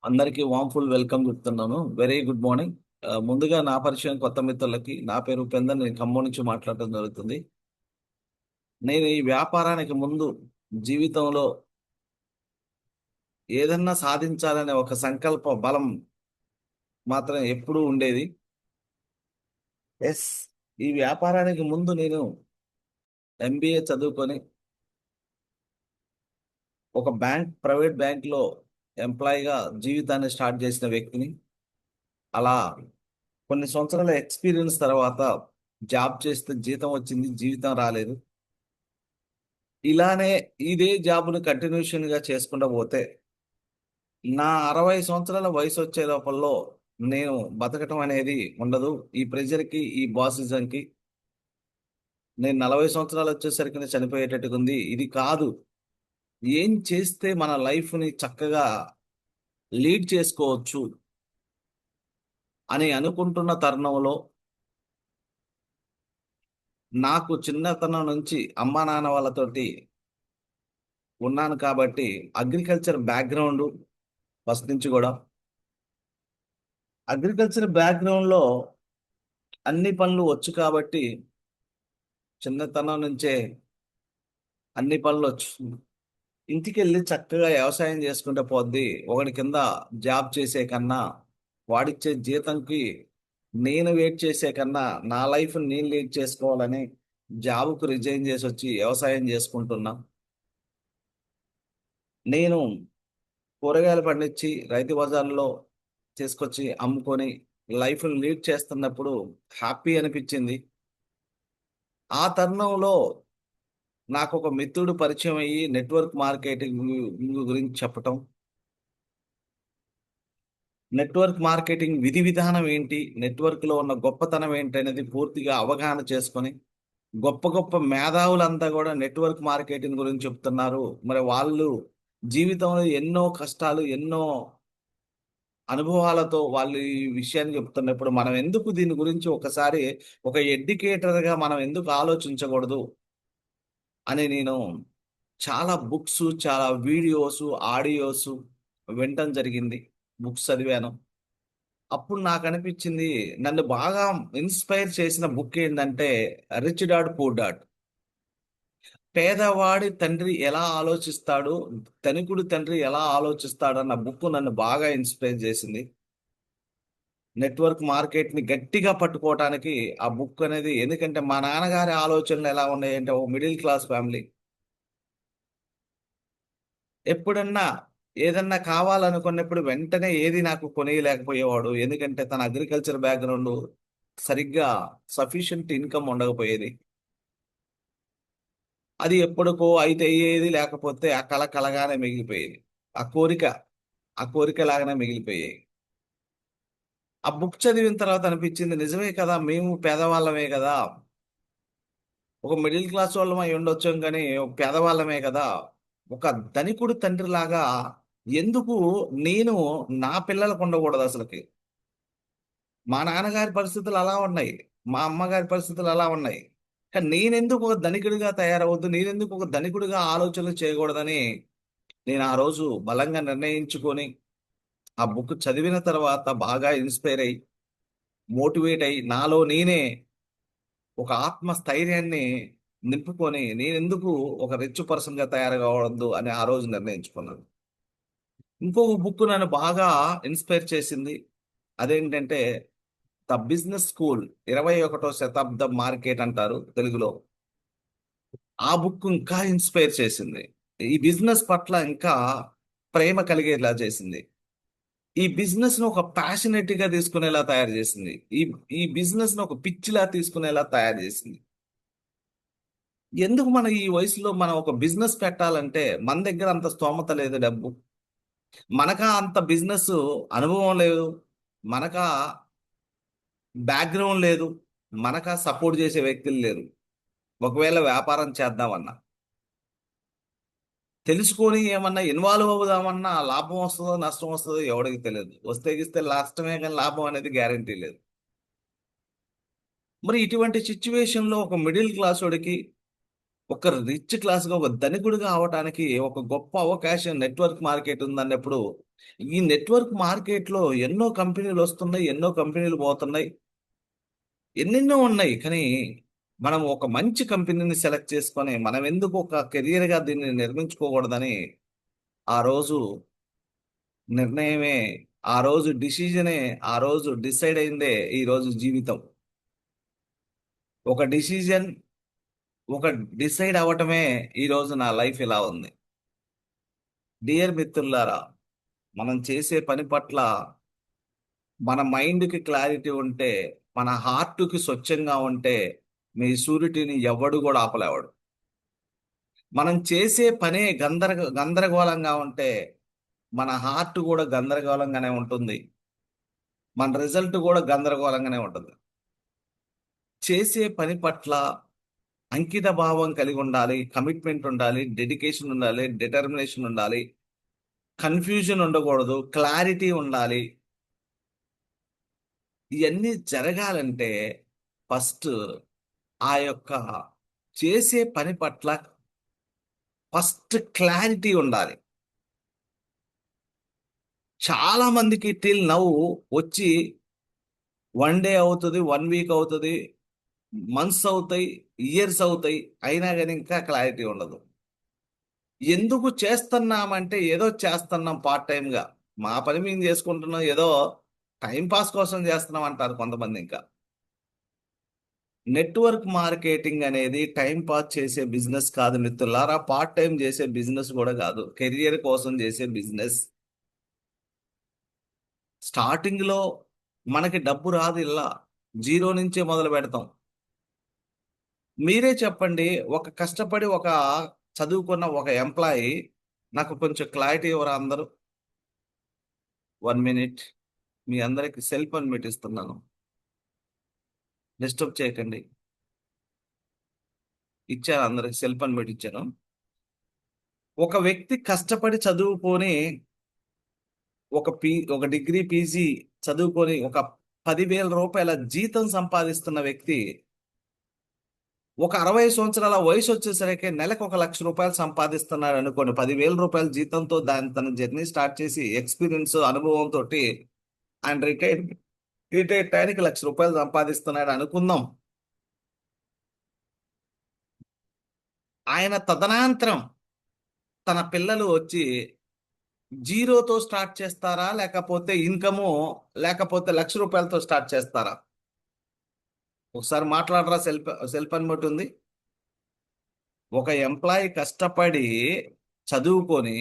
అందరికీ వామ్ఫుల్ వెల్కమ్ చెప్తున్నాను. Very good morning. ముందుగా నా పరిచయం కొత్త మిత్రులకి, నా పేరు ఉపేందర్. నేను ఖమ్మం నుంచి మాట్లాడటం జరుగుతుంది. నేను ఈ వ్యాపారానికి ముందు జీవితంలో ఏదన్నా సాధించాలనే ఒక సంకల్ప బలం మాత్రం ఎప్పుడూ ఉండేది. ఎస్, ఈ వ్యాపారానికి ముందు నేను ఎంబీఏ చదువుకొని ఒక ప్రైవేట్ బ్యాంక్లో ఎంప్లాయీగా జీవితాన్ని స్టార్ట్ చేసిన వ్యక్తిని. అలా కొన్ని సంవత్సరాల ఎక్స్పీరియన్స్ తర్వాత జాబ్ చేస్తే జీతం వచ్చింది, జీవితం రాలేదు. ఇలానే ఇదే జాబ్ను కంటిన్యూషన్ గా చేసుకుంటూ పోతే నా 60 సంవత్సరాల వయసు వచ్చే లోపల్లో నేను బతకటం అనేది ఉండదు. ఈ ప్రెజర్ కి, ఈ బాసిజం కి నేను 40 సంవత్సరాలు వచ్చేసరికి నేను చనిపోయేటట్టుగా ఉంది. ఇది కాదు, ఏం చేస్తే మన లైఫ్ ని చక్కగా లీడ్ చేసుకోవచ్చు అని అనుకుంటున్న తరుణంలో నాకు చిన్నతనం నుంచి అమ్మా నాన్న వాళ్ళతోటి ఉన్నాను కాబట్టి అగ్రికల్చర్ బ్యాక్గ్రౌండ్ ఫస్ట్ నుంచి కూడా అగ్రికల్చర్ బ్యాక్గ్రౌండ్ లో అన్ని పనులు వచ్చు కాబట్టి చిన్నతనం నుంచే అన్ని పనులు వచ్చు. ఇంటికి వెళ్ళి చక్కగా వ్యవసాయం చేసుకుంటే పోద్ది, ఒకటి కింద జాబ్ చేసే కన్నా వాడిచ్చే జీతంకి నేను వెయిట్ చేసే కన్నా నా లైఫ్ నేను లీడ్ చేసుకోవాలని జాబ్కు రిజైన్ చేసి వచ్చి వ్యవసాయం చేసుకుంటున్నా. నేను కూరగాయలు పండించి రైతు బజార్లో తీసుకొచ్చి అమ్ముకొని లైఫ్ లీడ్ చేస్తున్నప్పుడు హ్యాపీ అనిపించింది. ఆ తరుణంలో నాకు ఒక మిత్రుడు పరిచయం అయ్యి నెట్వర్క్ మార్కెటింగ్ గురించి చెప్పటం, నెట్వర్క్ మార్కెటింగ్ విధి విధానం ఏంటి, నెట్వర్క్ లో ఉన్న గొప్పతనం ఏంటి అనేది పూర్తిగా అవగాహన చేసుకొని గొప్ప గొప్ప మేధావులంతా కూడా నెట్వర్క్ మార్కెటింగ్ గురించి చెప్తున్నారు. మరి వాళ్ళు జీవితంలో ఎన్నో కష్టాలు, ఎన్నో అనుభవాలతో వాళ్ళు ఈ విషయాన్ని చెప్తున్నప్పుడు మనం ఎందుకు దీని గురించి ఒకసారి ఒక ఎడ్యుకేటర్ గా మనం ఎందుకు ఆలోచించకూడదు అని నేను చాలా బుక్స్, చాలా వీడియోస్, ఆడియోస్ వినటం జరిగింది. బుక్స్ చదివాను. అప్పుడు నాకు అనిపించింది, నన్ను బాగా ఇన్స్పైర్ చేసిన బుక్ ఏంటంటే రిచ్ డాడ్ పూర్ డాడ్. పేదవాడి తండ్రి ఎలా ఆలోచిస్తాడు, ధనికుడి తండ్రి ఎలా ఆలోచిస్తాడు అన్న బుక్ నన్ను బాగా ఇన్స్పైర్ చేసింది. నెట్వర్క్ మార్కెట్ ని గట్టిగా పట్టుకోవటానికి ఆ బుక్ అనేది, ఎందుకంటే మా నాన్నగారి ఆలోచనలు ఎలా ఉన్నాయంటే ఒక మిడిల్ క్లాస్ ఫ్యామిలీ. ఎప్పుడన్నా ఏదన్నా కావాలనుకున్నప్పుడు వెంటనే ఏది నాకు కొనియలేకపోయేవాడు. ఎందుకంటే తన అగ్రికల్చర్ బ్యాక్గ్రౌండ్ సరిగ్గా సఫిషియంట్ ఇన్కమ్ ఉండకపోయేది. అది ఎప్పటికో అయితే అయ్యేది, లేకపోతే ఆ కళ కలగానే మిగిలిపోయేది. ఆ కోరిక ఆ కోరిక లాగానే మిగిలిపోయాయి. ఆ బుక్ చదివిన తర్వాత అనిపించింది, నిజమే కదా, మేము పేదవాళ్ళమే కదా, ఒక మిడిల్ క్లాస్ వాళ్ళం అయి ఉండొచ్చు కానీ ఒక పేదవాళ్ళమే కదా, ఒక ధనికుడు తండ్రి లాగా ఎందుకు నేను నా పిల్లలకు ఉండకూడదు అసలుకి. మా నాన్నగారి పరిస్థితులు అలా ఉన్నాయి, మా అమ్మగారి పరిస్థితులు అలా ఉన్నాయి, కానీ నేనెందుకు ఒక ధనికుడిగా తయారవద్దు, నేనెందుకు ఒక ధనికుడిగా ఆలోచనలు చేయకూడదని నేను ఆ రోజు బలంగా నిర్ణయించుకొని ఆ బుక్ చదివిన తర్వాత బాగా ఇన్స్పైర్ అయ్యి, మోటివేట్ అయ్యి, నాలో నేనే ఒక ఆత్మస్థైర్యాన్ని నింపుకొని నేనెందుకు ఒక రిచ్ పర్సన్ గా తయారు కావద్దు అని ఆ రోజు నిర్ణయించుకున్నాను. ఇంకొక బుక్ నన్ను బాగా ఇన్స్పైర్ చేసింది. అదేంటంటే ద బిజినెస్ స్కూల్, 21వ శతాబ్దం మార్కెట్ అంటారు తెలుగులో. ఆ బుక్ ఇంకా ఇన్స్పైర్ చేసింది. ఈ బిజినెస్ పట్ల ఇంకా ప్రేమ కలిగేలా చేసింది. ఈ బిజినెస్ ను ఒక ప్యాషనెట్ గా తీసుకునేలా తయారు చేసింది. ఈ ఈ బిజినెస్ ను ఒక పిచ్చిలా తీసుకునేలా తయారు చేసింది. ఎందుకు మన ఈ వయసులో మనం ఒక బిజినెస్ పెట్టాలంటే మన దగ్గర అంత స్తోమత లేదు, డబ్బు మనకా అంత బిజినెస్ అనుభవం లేదు, మనకా బ్యాక్గ్రౌండ్ లేదు, మనకా సపోర్ట్ చేసే వ్యక్తులు లేరు. ఒకవేళ వ్యాపారం చేద్దామన్నా, తెలుసుకొని ఏమన్నా ఇన్వాల్వ్ అవుదామన్నా లాభం వస్తుందో నష్టం వస్తుందో ఎవడికి తెలియదు. వస్తే గిస్తే నష్టమే కానీ లాభం అనేది గ్యారంటీ లేదు. మరి ఇటువంటి సిచ్యువేషన్ లో ఒక మిడిల్ క్లాస్ వాడికి ఒక రిచ్ క్లాస్గా ఒక ధనికుడిగా అవటానికి ఒక గొప్ప అవకాశం నెట్వర్క్ మార్కెట్ ఉందన్నప్పుడు, ఈ నెట్వర్క్ మార్కెట్లో ఎన్నో కంపెనీలు వస్తున్నాయి, ఎన్నో కంపెనీలు పోతున్నాయి, ఎన్నెన్నో ఉన్నాయి. కానీ మనం ఒక మంచి కంపెనీని సెలెక్ట్ చేసుకొని మనం ఎందుకు ఒక కెరియర్గా దీన్ని నిర్మించుకోకూడదని ఆ రోజు నిర్ణయమే, ఆ రోజు డిసిజనే, ఆ రోజు డిసైడ్ అయిందే ఈ రోజు జీవితం. ఒక డిసిజన్, ఒక డిసైడ్ అవ్వటమే ఈ రోజు నా లైఫ్ ఇలా ఉంది. డియర్ మిత్రులారా, మనం చేసే పని పట్ల మన మైండ్కి క్లారిటీ ఉంటే, మన హార్ట్కి స్వచ్ఛంగా ఉంటే, మీ సూరిటీని ఎవడు కూడా ఆపలేవాడు. మనం చేసే పనే గందరగోళంగా ఉంటే మన హార్ట్ కూడా గందరగోళంగానే ఉంటుంది, మన రిజల్ట్ కూడా గందరగోళంగానే ఉంటుంది. చేసే పని పట్ల అంకిత భావం కలిగి ఉండాలి, కమిట్మెంట్ ఉండాలి, డెడికేషన్ ఉండాలి, డిటర్మినేషన్ ఉండాలి, కన్ఫ్యూజన్ ఉండకూడదు, క్లారిటీ ఉండాలి. ఇవన్నీ జరగాలంటే ఫస్ట్ ఆ యొక్క చేసే పని పట్ల ఫస్ట్ క్లారిటీ ఉండాలి. చాలా మందికి టిల్ నౌ వచ్చి 1 డే అవుతుంది, 1 వీక్ అవుతుంది, మంత్స్ అవుతాయి, ఇయర్స్ అవుతాయి, అయినా కానీ ఇంకా క్లారిటీ ఉండదు. ఎందుకు చేస్తున్నామంటే ఏదో చేస్తున్నాం పార్ట్ టైంగా, మా పని మేము చేసుకుంటున్నాం, ఏదో టైం పాస్ కోసం చేస్తున్నాం అంటారు కొంతమంది. ఇంకా నెట్వర్క్ మార్కెటింగ్ అనేది టైం పాస్ చేసే బిజినెస్ కాదు మిత్రులారా, పార్ట్ టైం చేసే బిజినెస్ కూడా కాదు, కెరియర్ కోసం చేసే బిజినెస్. స్టార్టింగ్ లో మనకి డబ్బు రాదు, ఇలా జీరో నుంచే మొదలు పెడతాం. మీరే చెప్పండి, ఒక కష్టపడి ఒక చదువుకున్న ఒక ఎంప్లాయీ, నాకు కొంచెం క్లారిటీ ఇవ్వరా అందరూ? 1 మినిట్, మీ అందరికి సెల్ పర్మిట్ ఇస్తున్నాను, డిస్టర్బ్ చేయకండి. ఇచ్చాను, అందరికి సెల్ పర్మిట్ ఇచ్చాను. ఒక వ్యక్తి కష్టపడి చదువుకొని ఒక డిగ్రీ పీజీ చదువుకొని ఒక 10,000 రూపాయల జీతం సంపాదిస్తున్న వ్యక్తి, ఒక 60 సంవత్సరాల వయసు వచ్చేసరికి నెలకు 1,00,000 రూపాయలు సంపాదిస్తున్నాడు అనుకోండి. 10,000 రూపాయల జీతంతో తన జర్నీ స్టార్ట్ చేసి ఎక్స్పీరియన్స్ అనుభవంతో ఆయన రిటైర్ టైంకి 1,00,000 రూపాయలు సంపాదిస్తున్నాడు అనుకుందాం. ఆయన తదనంతరం తన పిల్లలు వచ్చి జీరోతో స్టార్ట్ చేస్తారా, లేకపోతే ఇన్కము, లేకపోతే 1,00,000 రూపాయలతో స్టార్ట్ చేస్తారా? ఒకసారి మాట్లాడరా. సెల్ఫ్ అనుమతి ఉంది. ఒక ఎంప్లాయీ కష్టపడి చదువుకొని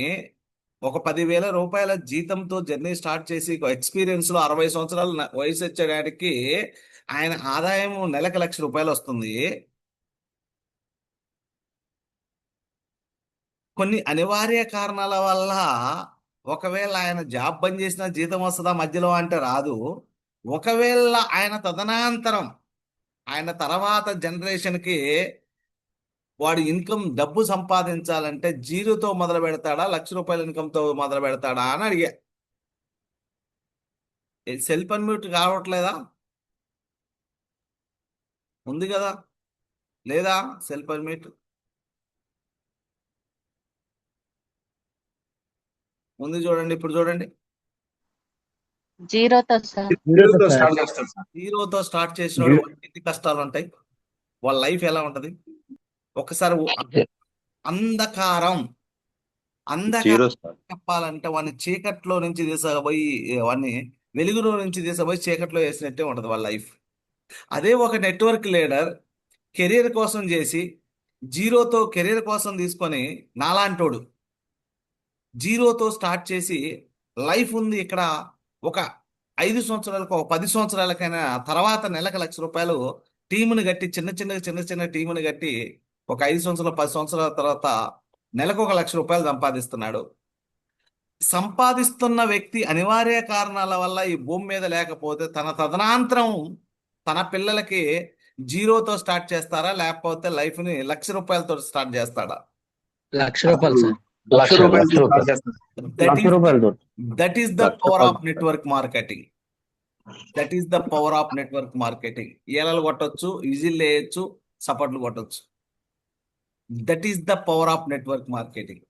ఒక 10,000 రూపాయల జీతంతో జర్నీ స్టార్ట్ చేసి ఎక్స్పీరియన్స్ లో 60 సంవత్సరాలు వయసు వచ్చేటానికి ఆయన ఆదాయం నెలకు 1,00,000 రూపాయలు వస్తుంది. కొన్ని అనివార్య కారణాల వల్ల ఒకవేళ ఆయన జాబ్ బంద్ చేసినా జీతం వస్తుందా మధ్యలో అంటే రాదు. ఒకవేళ ఆయన తదనంతరం ఆయన తర్వాత జనరేషన్కి వాడు ఇన్కమ్ డబ్బు సంపాదించాలంటే జీరోతో మొదలు పెడతాడా, 1,00,000 రూపాయల ఇన్కమ్తో మొదలు పెడతాడా అని అడిగా. సెల్ఫ్ అన్మ్యూట్ కావట్లేదా? ఉంది కదా, లేదా? సెల్ఫ్ అన్మ్యూట్ ఉంది, చూడండి, ఇప్పుడు చూడండి. జీరోతో సార్. జీరోతో స్టార్ట్ చేస్తారు సార్. జీరోతో స్టార్ట్ చేసినోడు ఎన్ని కష్టాలు ఉంటాయి, వాళ్ళ లైఫ్ ఎలా ఉంటది ఒకసారి. అంధకారం జీరో స్టార్ట్. చెప్పాలంటే వాడిని చీకట్లో నుంచి తీసుకుపోయి, వాడిని వెలుగులో నుంచి తీసుకుపోయి చీకట్లో వేసినట్టే ఉంటది వాళ్ళ లైఫ్. అదే ఒక నెట్వర్క్ లీడర్ కెరీర్ కోసం చేసి జీరోతో కెరీర్ కోసం తీసుకొని, నాలాంటోడు జీరోతో స్టార్ట్ చేసి లైఫ్ ఉంది ఇక్కడ, ఒక 5 సంవత్సరాలకు, ఒక 10 సంవత్సరాలకైనా తర్వాత నెలకు 1,00,000 రూపాయలు టీముని కట్టి, చిన్న చిన్న టీముని కట్టి ఒక 5 సంవత్సరాలు 10 సంవత్సరాల తర్వాత నెలకు 1,00,000 రూపాయలు సంపాదిస్తున్నాడు. సంపాదిస్తున్న వ్యక్తి అనివార్య కారణాల వల్ల ఈ భూమి మీద లేకపోతే తన తదనంతరం తన పిల్లలకి జీరోతో స్టార్ట్ చేస్తారా, లేకపోతే లైఫ్ ని 1,00,000 రూపాయలతో స్టార్ట్ చేస్తాడా? 1,00,000 సార్. 1,00,000 రూపాయలు స్టార్ట్ చేస్తారు. That is the power of network marketing. That is the power of network marketing. ఏలలు కొట్టొచ్చు, ఈజీలు వేయచ్చు, సపోర్ట్లు కొట్టొచ్చు. That is the power of network marketing.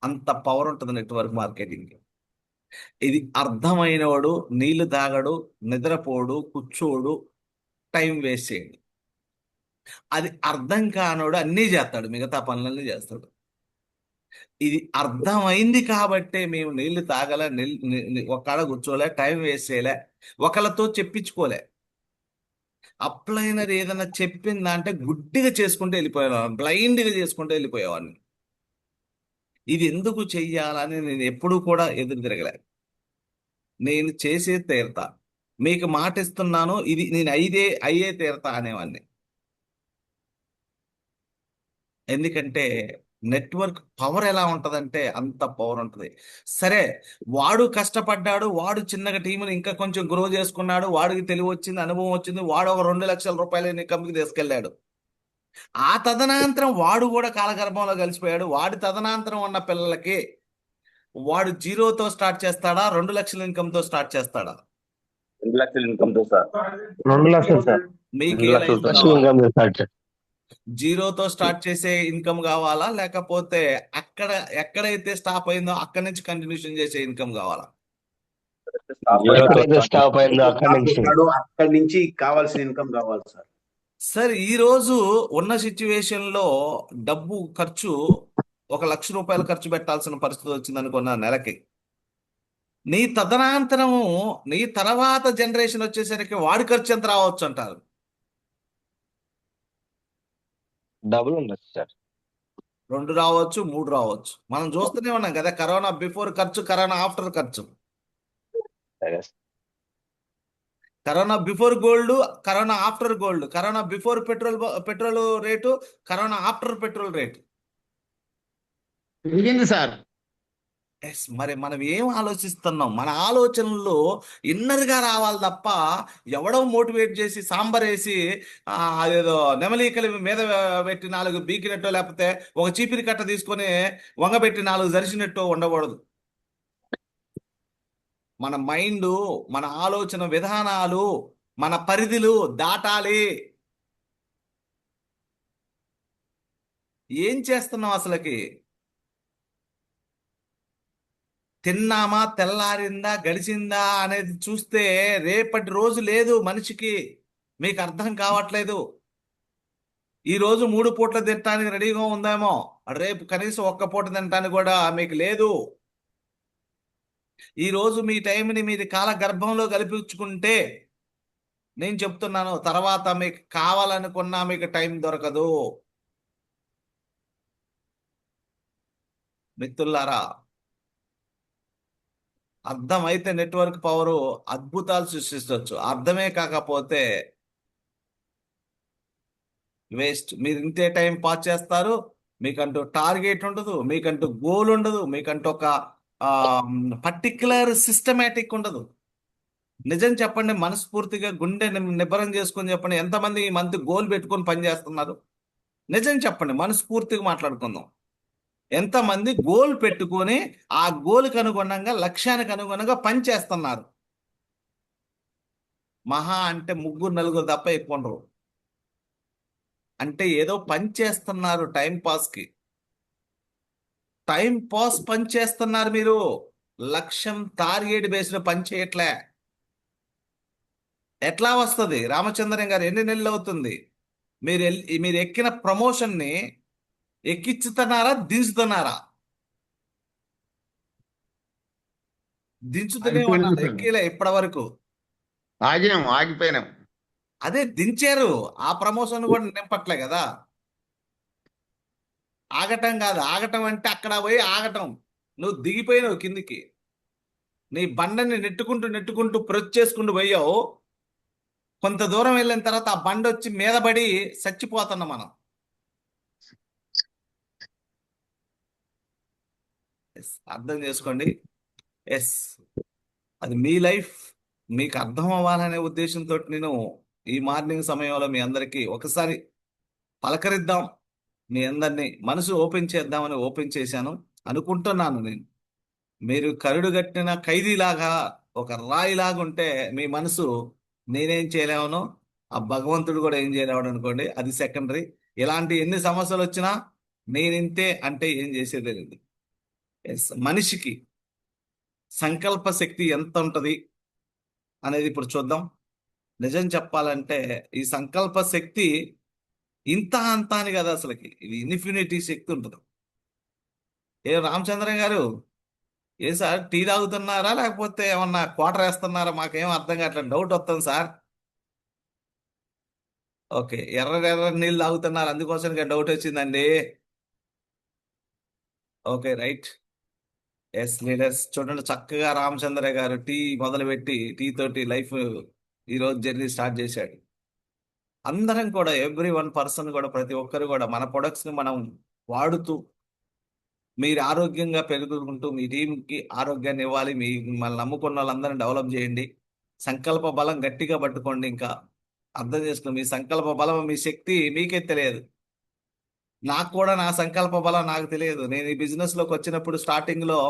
అంత పవర్ ఉంటుంది నెట్వర్క్ మార్కెటింగ్. ఇది అర్థమైనవాడు నీళ్లు తాగడు, నిద్రపోడు, కూర్చోడు, టైం వేస్ట్ చేయడు. అది అర్థం కానోడు అన్నీ చేస్తాడు, మిగతా పనులన్నీ చేస్తాడు. ఇది అర్థమైంది కాబట్టే మేము నీళ్లు తాగలే, ఒక్కడ కూర్చోలే, టైం వేస్ట్ చేయలే, ఒకళ్ళతో చెప్పించుకోలే. అప్లైనర్ ఏదైనా చెప్పిందా అంటే గుడ్డిగా చేసుకుంటూ వెళ్ళిపోయేవాడిని, బ్లైండ్గా చేసుకుంటూ వెళ్ళిపోయేవాడిని. ఇది ఎందుకు చెయ్యాలని నేను ఎప్పుడూ కూడా ఎదురు తిరగలే. నేను చేసే తీరతా, మీకు మాట ఇస్తున్నాను, ఇది నేను అయ్యే తీరతా అనేవాడిని. ఎందుకంటే నెట్వర్క్ పవర్ ఎలా ఉంటదంటే అంత పవర్ ఉంటుంది. సరే, వాడు కష్టపడ్డాడు, వాడు చిన్నగా టీముని ఇంకా కొంచెం గ్రో చేసుకున్నాడు, వాడికి తెలివి వచ్చింది, అనుభవం వచ్చింది, వాడు ఒక 2 లక్షల రూపాయలు ఇన్కమ్కి తీసుకెళ్ళాడు. ఆ తదనంతరం వాడు కూడా కాలగర్భంలో కలిసిపోయాడు. వాడి తదనంతరం ఉన్న పిల్లలకి వాడు జీరోతో స్టార్ట్ చేస్తాడా, 2 లక్షల ఇన్కమ్తో స్టార్ట్ చేస్తాడా? 2 లక్షల ఇన్కమ్ తో సార్. 2 లక్షలు సార్. మీకు 2 ఏ లక్షలు లైఫ్ సార్. ఫస్ట్ కావాలి? ఇన్కమ్ స్టార్ట్ జీరోతో స్టార్ట్ చేసే ఇన్కమ్ కావాలా, లేకపోతే అక్కడ ఎక్కడైతే స్టాప్ అయిందో అక్కడి నుంచి కంటిన్యూషన్ చేసే ఇన్కమ్ కావాలా? ఎక్కడైతే స్టాప్ అయిందో అక్కడి నుంచి. అక్కడి నుంచి కావాల్సిన ఇన్కమ్ కావాలి సార్. సార్, ఈ రోజు ఉన్న సిచ్యువేషన్ లో డబ్బు ఖర్చు 1 లక్ష రూపాయలు ఖర్చు పెట్టాల్సిన పరిస్థితి వచ్చింది అనుకున్న నెలకి. నీ తదనంతరము, నీ తర్వాత జనరేషన్ వచ్చేసరికి వాడి ఖర్చు ఎంత రావచ్చు అంటారు? డబుల్ ఉండదు సార్. 2 రావచ్చు, 3 రావచ్చు. మనం చూస్తూనే ఉన్నాం కదా, కరోనా బిఫోర్ ఖర్చు, కరోనా ఆఫ్టర్ ఖర్చు. సరే. Corona before gold, corona after gold, corona before petrol rate, corona after petrol rate. పెరిగింది సార్. ఎస్, మరి మనం ఏం ఆలోచిస్తున్నాం? మన ఆలోచనలు ఇన్నర్గా రావాలి తప్ప ఎవడో మోటివేట్ చేసి సాంబార్ వేసి అదేదో నెమలీకలి మీద పెట్టి 4 బీకినట్టో, లేకపోతే ఒక చీపిరి కట్ట తీసుకొని వంగబెట్టి 4 జరిచినట్టు ఉండకూడదు. మన మైండ్, మన ఆలోచన విధానాలు, మన పరిధులు దాటాలి. ఏం చేస్తున్నాం అసలుకి? తిన్నామా, తెల్లారిందా, గడిచిందా అనేది చూస్తే రేపటి రోజు లేదు మనిషికి. మీకు అర్థం కావట్లేదు. ఈ రోజు 3 పూట్ల తినడానికి రెడీగా ఉందేమో, రేపు కనీసం 1 పూట తినడానికి కూడా మీకు లేదు. ఈ రోజు మీ టైంని మీరు కాల గర్భంలో కల్పించుకుంటే, నేను చెప్తున్నాను, తర్వాత మీకు కావాలనుకున్నా మీకు టైం దొరకదు. మిత్రులారా, అర్థమైతే నెట్వర్క్ పవరు అద్భుతాలు సృష్టించవచ్చు. అర్థమే కాకపోతే వేస్ట్. మీరు ఇంతే టైం పాస్ చేస్తారు, మీకంటూ టార్గెట్ ఉండదు, మీకంటూ గోల్ ఉండదు, మీకంటూ ఒక పర్టిక్యులర్ సిస్టమేటిక్ ఉండదు. నిజం చెప్పండి, మనస్ఫూర్తిగా గుండె నిబ్బరం చేసుకొని చెప్పండి, ఎంతమంది ఈ మంత్ గోల్ పెట్టుకొని పనిచేస్తున్నారు? నిజం చెప్పండి, మనస్ఫూర్తిగా మాట్లాడుకుందాం. ఎంతమంది గోల్ పెట్టుకొని ఆ గోల్కి అనుగుణంగా, లక్ష్యానికి అనుగుణంగా పనిచేస్తున్నారు? మహా అంటే 3-4 తప్ప ఎక్కువ ఉండరు. అంటే ఏదో పని చేస్తున్నారు టైం పాస్కి. టైం పాస్ పని చేస్తున్నారు మీరు, లక్ష్యం టార్గెట్ బేస్డ్ పని చేయట్లే. ఎట్లా వస్తుంది? రామచంద్రన్ గారు, ఎన్ని నెలలు అవుతుంది మీరు ఎక్కిన ప్రమోషన్ని ఎక్కించుతున్నారా, దించుతున్నారా? దించుతూనే ఉన్నారు, ఎక్కిలే ఇప్పటి వరకు. ఆగిపోయినాం. అదే దించారు, ఆ ప్రమోషన్ కూడా నింపట్లే కదా. ఆగటం కాదు, ఆగటం అంటే అక్కడ పోయి ఆగటం. నువ్వు దిగిపోయినావు కిందికి, నీ బండని నెట్టుకుంటూ ప్రెస్ చేసుకుంటూ పోయావు. కొంత దూరం వెళ్ళిన తర్వాత ఆ బండ వచ్చి మీద పడి చచ్చిపోతున్నాం మనం. అర్థం చేసుకోండి. ఎస్, అది మీ లైఫ్, మీకు అర్థం అవ్వాలనే ఉద్దేశంతో నేను ఈ మార్నింగ్ సమయంలో మీ అందరికీ ఒకసారి పలకరిద్దాం, మీ అందరినీ మనసు ఓపెన్ చేద్దామని ఓపెన్ చేశాను అనుకుంటున్నాను. మీరు కరుడు కట్టిన ఖైదీలాగా, ఒక రాయిలాగా ఉంటే మీ మనసు నేనేం చేయలేవను, ఆ భగవంతుడు కూడా ఏం చేయలేవడు అనుకోండి, అది సెకండరీ. ఇలాంటి ఎన్ని సమస్యలు వచ్చినా నేనింతే అంటే ఏం చేసేదే లేదు. మనిషికి సంకల్ప శక్తి ఎంత ఉంటది అనేది ఇప్పుడు చూద్దాం. నిజం చెప్పాలంటే ఈ సంకల్ప శక్తి ఇంత అంత అని కదా, అసలుకి ఇది ఇన్ఫినిటీ శక్తి ఉంటుంది. ఏ రామచంద్ర గారు, ఏ సార్ టీ తాగుతున్నారా లేకపోతే ఏమన్నా క్వార్టర్ వేస్తున్నారా? మాకేం అర్థం కావట్లేదు, డౌట్ వస్తుంది సార్. ఓకే, ఎర్ర ఎర్ర నీళ్ళు తాగుతున్నారు, అందుకోసం డౌట్ వచ్చిందండి. Okay, right. ఎస్ లీడర్స్, చూడండి చక్కగా రామచంద్ర గారు టీ మొదలుపెట్టి టీ తోటి లైఫ్ ఈరోజు జర్నీ స్టార్ట్ చేశాడు. అందరం కూడా ఎవ్రీ వన్ పర్సన్ కూడా, ప్రతి ఒక్కరు కూడా మన ప్రొడక్ట్స్ ని మనం వాడుతూ మీరు ఆరోగ్యంగా పెరుగుకుంటూ మీ టీంకి ఆరోగ్యాన్ని ఇవ్వాలి. మిమ్మల్ని నమ్ముకున్న వాళ్ళందరినీ డెవలప్ చేయండి. సంకల్ప బలం గట్టిగా పట్టుకోండి. ఇంకా అర్థం చేసుకుని మీ సంకల్ప బలం, మీ శక్తి మీకే తెలియదు. నాకు కూడా నా సంకల్ప బలం నాకు తెలియదు. నేను ఈ బిజినెస్ లోకి వచ్చినప్పుడు స్టార్టింగ్ లో,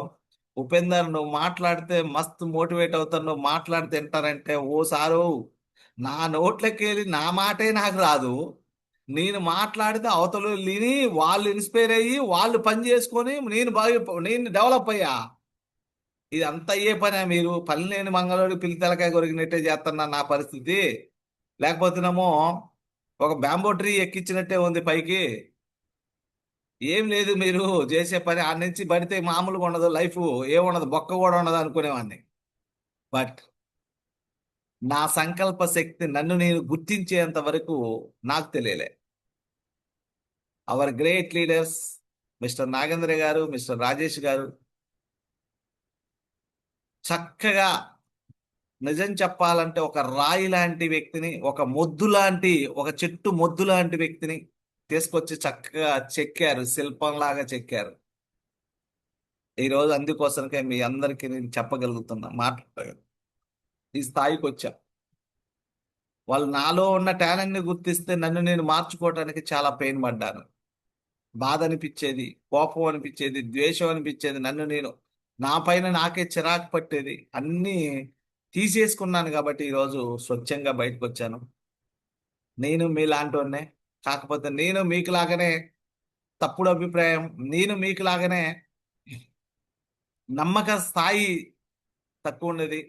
ఉపేందర్ నువ్వు మాట్లాడితే మస్తు మోటివేట్ అవుతాను, నువ్వు మాట్లాడితే వింటారంటే, ఓ సారు నా నోట్లకి వెళ్ళి నా మాటే నాకు రాదు. నేను మాట్లాడితే అవతలు విని వాళ్ళు ఇన్స్పైర్ అయ్యి వాళ్ళు పని చేసుకొని నేను డెవలప్ అయ్యా. ఇది అంత అయ్యే పనే? మీరు పని లేని మంగళవాడి పిల్లి తలకాయ కొరికినట్టే చేస్తున్నా నా పరిస్థితి. లేకపోతేనేమో ఒక బ్యాంబో ట్రీ ఎక్కించినట్టే ఉంది పైకి. ఏం లేదు, మీరు చేసే పని ఆడ నుంచి పడితే మామూలుగా ఉండదు, లైఫ్ ఏముండదు, బొక్క కూడా ఉండదు అనుకునేవాడిని. బట్ నా సంకల్ప శక్తి నన్ను నేను గుర్తించేంత వరకు నాకు తెలియలే. Our great leaders mister Nagendra గారు, మిస్టర్ రాజేష్ గారు చక్కగా, నిజం చెప్పాలంటే ఒక రాయి లాంటి వ్యక్తిని, ఒక మొద్దు లాంటి, ఒక చెట్టు మొద్దు లాంటి వ్యక్తిని తీసుకొచ్చి చక్కగా చెక్కారు, శిల్పంలాగా చెక్కారు. ఈరోజు అందుకోసమే మీ అందరికీ నేను చెప్పగలుగుతున్నా, మాట్లాడగలను, ఈ స్థాయికి వచ్చా. వాళ్ళు నాలో ఉన్న టాలెంట్ ని గుర్తిస్తే నన్ను నేను మార్చుకోవడానికి చాలా పెయిన్ పడ్డాను. బాధ అనిపించేది, కోపం అనిపించేది, ద్వేషం అనిపించేది, నన్ను నేను, నా పైన నాకే చిరాకు పట్టేది. అన్నీ తీసేసుకున్నాను కాబట్టి ఈరోజు స్వచ్ఛంగా బయటకు వచ్చాను. నేను మీలాంటి, కాకపోతే నేను మీకులాగానే తప్పుడు అభిప్రాయం, నేను మీకులాగానే నమ్మక స్థాయి తక్కువ ఉన్నది,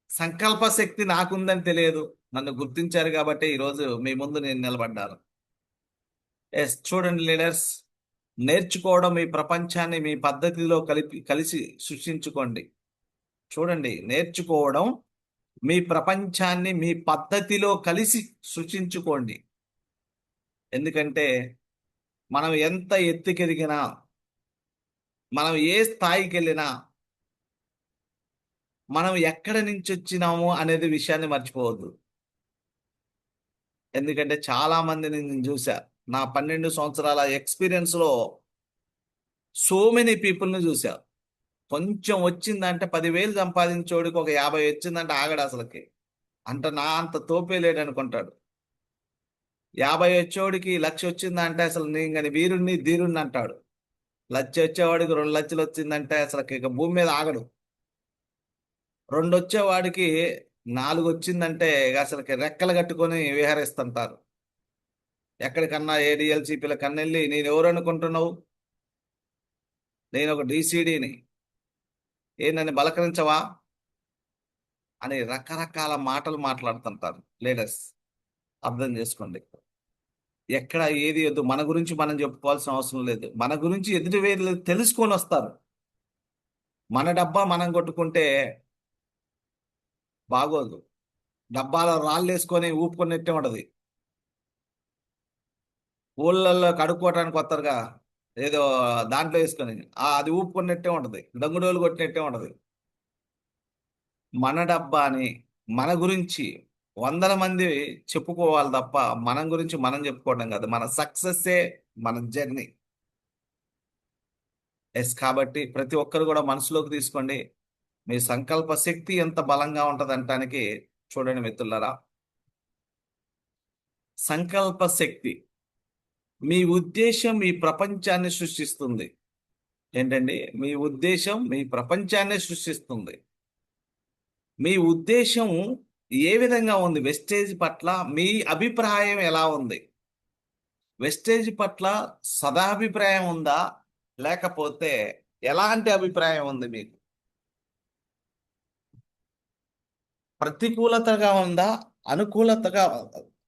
సంకల్ప శక్తి నాకుందని తెలియదు. నన్ను గుర్తించారు కాబట్టి ఈరోజు మీ ముందు నేను నిలబడ్డాను. ఎస్, చూడండి లీడర్స్, నేర్చుకోవడం మీ ప్రపంచాన్ని మీ పద్ధతిలో కలిసి సృష్టించుకోండి. చూడండి, నేర్చుకోవడం మీ ప్రపంచాన్ని మీ పద్ధతిలో కలిసి సృష్టించుకోండి. ఎందుకంటే మనం ఎంత ఎత్తుకెదిగినా, మనం ఏ స్థాయికి వెళ్ళినా, మనం ఎక్కడి నుంచి వచ్చినాము అనేది విషయాన్ని మర్చిపోవద్దు. ఎందుకంటే చాలా మందిని నేను చూసా, నా 12 సంవత్సరాల ఎక్స్పీరియన్స్ లో సో మెనీ పీపుల్ని చూసా. కొంచెం వచ్చిందంటే 10,000 సంపాదించోడికి ఒక 50 వచ్చిందంటే ఆగడు అసలుకి. నా అంత తోపే లేడు అనుకుంటాడు. 50 వచ్చేవాడికి 1,00,000 వచ్చిందంటే అసలు నేను వీరుణ్ణి ధీరుణ్ణి అంటాడు. 1,00,000 వచ్చేవాడికి 2,00,000 వచ్చిందంటే అసలు ఇక భూమి మీద ఆగడు. 2 వచ్చేవాడికి 4 వచ్చిందంటే ఇక అసలుకి రెక్కలు కట్టుకొని విహరిస్తుంటారు. ఎక్కడికన్నా ఏడిఎల్సిపిల కన్నెళ్ళి, నేను ఎవరు అనుకుంటున్నావు, నేను ఒక డీసీడీని, నన్ను బలకరించవా అని రకరకాల మాటలు మాట్లాడుతుంటారు లీడర్స్. అర్థం చేసుకోండి, ఎక్కడ ఏది వద్దు, మన గురించి మనం చెప్పుకోవాల్సిన అవసరం లేదు. మన గురించి ఎదుటి వేరు తెలుసుకొని వస్తారు. మన డబ్బా మనం కొట్టుకుంటే బాగోదు. డబ్బాలో రాళ్ళు వేసుకొని ఊపుకొనిట్టే ఉంటది. ఊళ్ళల్లో కడుక్కోవటానికి వస్తారుగా, ఏదో దాంట్లో వేసుకొని అది ఊపుకున్నట్టే ఉంటది, దంగుడోలు కొట్టినట్టే ఉంటది. మన డబ్బాని, మన గురించి 100 మంది చెప్పుకోవాలి తప్ప మనం గురించి మనం చెప్పుకోవడం కాదు. మన సక్సెస్సే మన జర్నీ. ఎస్, కాబట్టి ప్రతి ఒక్కరు కూడా మనసులోకి తీసుకోండి, మీ సంకల్ప శక్తి ఎంత బలంగా ఉంటది అంటానికి. చూడండి మిత్రులారా, సంకల్ప శక్తి, మీ ఉద్దేశం మీ ప్రపంచాన్ని సృష్టిస్తుంది. ఏంటండి? మీ ఉద్దేశం మీ ప్రపంచాన్ని సృష్టిస్తుంది. మీ ఉద్దేశం ఏ విధంగా ఉంది, వెస్టేజ్ పట్ల మీ అభిప్రాయం ఎలా ఉంది? వెస్టేజ్ పట్ల సదాభిప్రాయం ఉందా, లేకపోతే ఎలాంటి అభిప్రాయం ఉంది మీకు? ప్రతికూలతగా ఉందా, అనుకూలతగా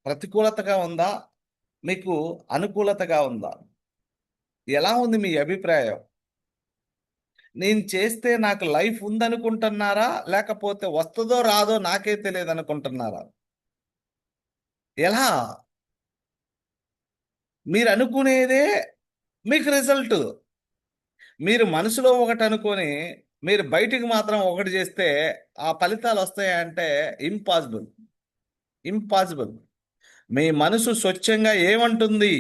ప్రతికూలతగా ఉందా, మీకు అనుకూలతగా ఉందా? ఎలా ఉంది మీ అభిప్రాయం? నేను చేస్తే నాకు లైఫ్ ఉందనుకుంటున్నారా, లేకపోతే వస్తుందో రాదో నాకే తెలియదు అనుకుంటున్నారా? ఎలా? మీరు అనుకునేదే మీకు రిజల్ట్. మీరు మనసులో ఒకటి అనుకొని మీరు బయటికి మాత్రం ఒకటి చేస్తే ఆ ఫలితాలు వస్తాయంటే ఇంపాసిబుల్. ఇంపాసిబుల్. మీ మనసు స్వచ్ఛంగా ఏమంటుంది?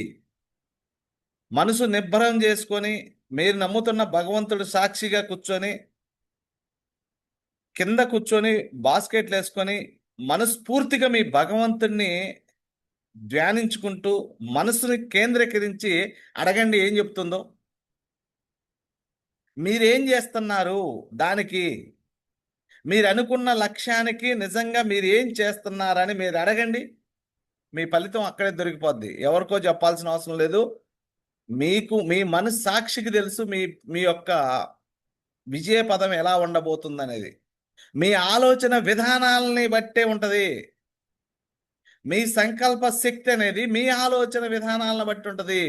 మనసు నిబ్బరం చేసుకొని మీరు నమ్ముతున్న భగవంతుడు సాక్షిగా కూర్చొని కింద కూర్చొని బాస్కెట్లు వేసుకొని మనస్ఫూర్తిగా మీ భగవంతుడిని ధ్యానించుకుంటూ మనసుని కేంద్రీకరించి అడగండి ఏం చెప్తుందో. మీరేం చేస్తున్నారు దానికి? మీరు అనుకున్న లక్ష్యానికి నిజంగా మీరు ఏం చేస్తున్నారని మీరు అడగండి. మీ ఫలితం అక్కడే దొరికిపోద్ది. ఎవరికో చెప్పాల్సిన అవసరం లేదు. మీకు మీ మనసు సాక్షికి తెలుసు మీ మీ యొక్క విజయ పదం ఎలా ఉండబోతుంది అనేది. మీ ఆలోచన విధానాలని బట్టే ఉంటది. మీ సంకల్ప శక్తి అనేది మీ ఆలోచన విధానాలను బట్టి ఉంటది.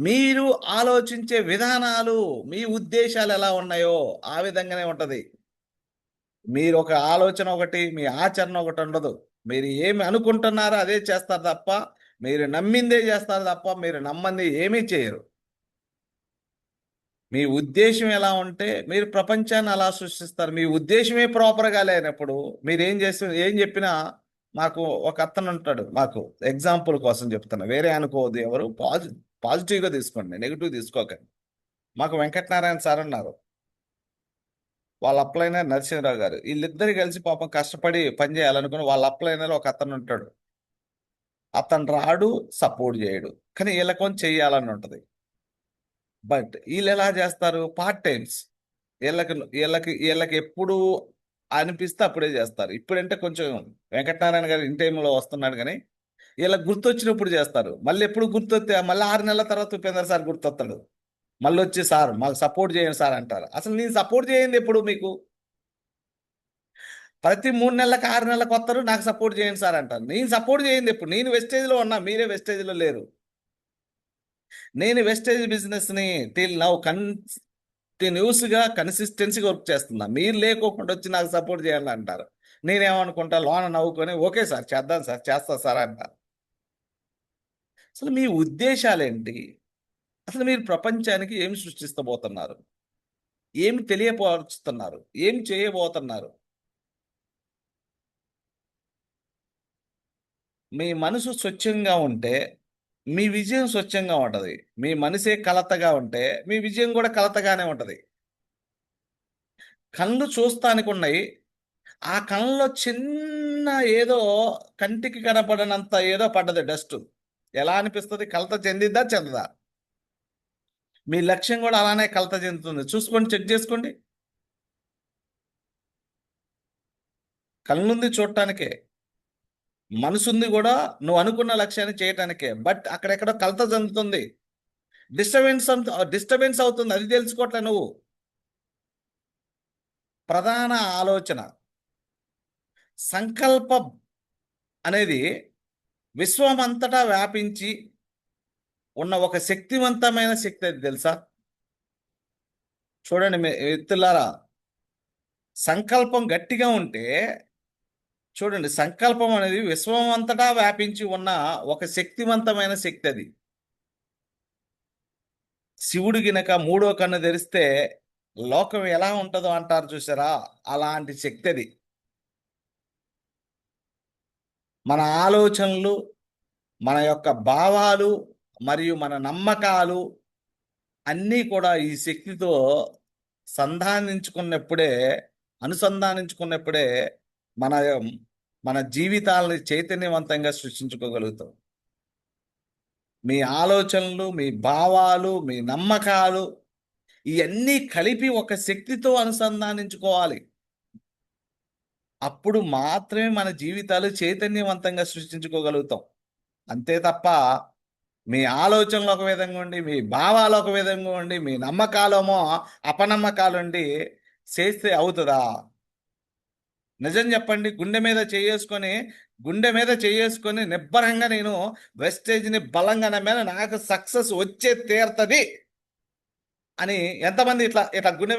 మీరు ఆలోచించే విధానాలు, మీ ఉద్దేశాలు ఎలా ఉన్నాయో ఆ విధంగానే ఉంటది. మీరు ఒక ఆలోచన ఒకటి, మీ ఆచరణ ఒకటి ఉండదు. మీరు ఏమి అనుకుంటున్నారో అదే చేస్తారు తప్ప, మీరు నమ్మిందే చేస్తారు తప్ప, మీరు నమ్మంది ఏమీ చేయరు. మీ ఉద్దేశం ఎలా ఉంటే మీరు ప్రపంచాన్ని అలా సృష్టిస్తారు. మీ ఉద్దేశమే ప్రాపర్గా లేనప్పుడు మీరు ఏం చెప్పినా, మాకు ఒక అతను ఉంటాడు, మాకు ఎగ్జాంపుల్ కోసం చెప్తున్నా, వేరే అనుకోవద్దు, ఎవరు పాజిటివ్గా తీసుకోండి, నెగిటివ్ తీసుకోకండి. మాకు వెంకటనారాయణ సార్ అన్నారు, వాళ్ళ అప్లైనర్ నరసింహరావు గారు, వీళ్ళిద్దరు కలిసి పాపం కష్టపడి పని చేయాలనుకుని వాళ్ళ అప్లైనర్ ఒక అతను ఉంటాడు. అతను రాడు, సపోర్ట్ చేయడు, కానీ వీళ్ళ కొంచెం చెయ్యాలని ఉంటుంది. బట్ వీళ్ళు ఎలా చేస్తారు? Part times. వీళ్ళకి ఎప్పుడు అనిపిస్తే అప్పుడే చేస్తారు. ఇప్పుడంటే కొంచెం వెంకటనారాయణ గారు ఇన్ టైంలో వస్తున్నాడు, కానీ వీళ్ళకి గుర్తొచ్చినప్పుడు చేస్తారు. మళ్ళీ ఎప్పుడు గుర్తొస్తే మళ్ళీ 6 నెలల తర్వాత ఉపేంద్ర సార్ గుర్తొస్తాడు. మళ్ళీ వచ్చి సార్ మాకు సపోర్ట్ చేయండి సార్ అంటారు. అసలు నేను సపోర్ట్ చేయండి ఎప్పుడు మీకు? ప్రతి 3 నెలలకు 6 నెలలకు వస్తారు, నాకు సపోర్ట్ చేయండి సార్ అంటారు. నేను సపోర్ట్ చేయండి ఎప్పుడు? నేను వెస్టేజ్లో ఉన్నా, మీరే వెస్టేజ్లో లేరు. నేను వెస్టేజ్ బిజినెస్ని టిల్ నౌ కంటిన్యూస్గా కన్సిస్టెన్సీగా వర్క్ చేస్తున్నా. మీరు లేకోకుండా వచ్చి నాకు సపోర్ట్ చేయాలి అంటారు. నేనేమనుకుంటా, లోన నవ్వుకొని ఓకే సార్ చేద్దాం సార్, చేస్తా సార్ అంటారు. అసలు మీ ఉద్దేశాలేంటి? అసలు మీరు ప్రపంచానికి ఏమి సృష్టిస్తబోతున్నారు? ఏమి తెలియపరుస్తున్నారు? ఏమి చేయబోతున్నారు? మీ మనసు స్వచ్ఛంగా ఉంటే మీ విజయం స్వచ్ఛంగా ఉంటుంది. మీ మనసే కలతగా ఉంటే మీ విజయం కూడా కలతగానే ఉంటుంది. కళ్ళు చూస్తానికి ఉన్నాయి, ఆ కళ్ళలో చిన్న ఏదో కంటికి కనపడనంత ఏదో పడ్డది డస్ట్. ఎలా అనిపిస్తుంది? కలత చెందిద్దా చెందదా? మీ లక్ష్యం కూడా అలానే కలత చెందుతుంది. చూసుకోండి, చెక్ చేసుకోండి. కళ్ళుంది చూడటానికే, మనసుంది కూడా నువ్వు అనుకున్న లక్ష్యాన్ని చేయటానికే. బట్ అక్కడెక్కడో కలత చెందుతుంది, డిస్టర్బెన్స్ అవుతుంది, అది తెలుసుకోవట్లే నువ్వు. ప్రధాన ఆలోచన సంకల్పం అనేది విశ్వమంతటా వ్యాపించి ఉన్న ఒక శక్తివంతమైన శక్తి. అది తెలుసా? చూడండి మిత్రులారా, సంకల్పం గట్టిగా ఉంటే చూడండి, సంకల్పం అనేది విశ్వమంతటా వ్యాపించి ఉన్న ఒక శక్తివంతమైన శక్తి. అది శివుడు గినక 3వ కన్ను తెరిస్తే లోకం ఎలా ఉంటుందో అంటారు చూసారా, అలాంటి శక్తి అది. మన ఆలోచనలు, మన యొక్క భావాలు మరియు మన నమ్మకాలు అన్నీ కూడా ఈ శక్తితో అనుసంధానించుకున్నప్పుడే మన మన జీవితాలని చైతన్యవంతంగా సృష్టించుకోగలుగుతాం. మీ ఆలోచనలు, మీ భావాలు, మీ నమ్మకాలు ఇవన్నీ కలిపి ఒక శక్తితో అనుసంధానించుకోవాలి. అప్పుడు మాత్రమే మన జీవితాలు చైతన్యవంతంగా సృష్టించుకోగలుగుతాం. అంతే తప్ప మీ ఆలోచనలు ఒక విధంగా ఉండి, మీ భావాలు ఒక విధంగా ఉండి, మీ నమ్మకాలేమో అపనమ్మకాలు ఉండి చేస్తే అవుతుందా? నిజం చెప్పండి. గుండె మీద చేసుకొని నిబ్బరంగా నేను వెస్టేజ్ని బలంగా నమ్మాను, నాకు సక్సెస్ వచ్చే తీరుతుంది అని ఎంతమంది ఇట్లా ఇట్లా గుండె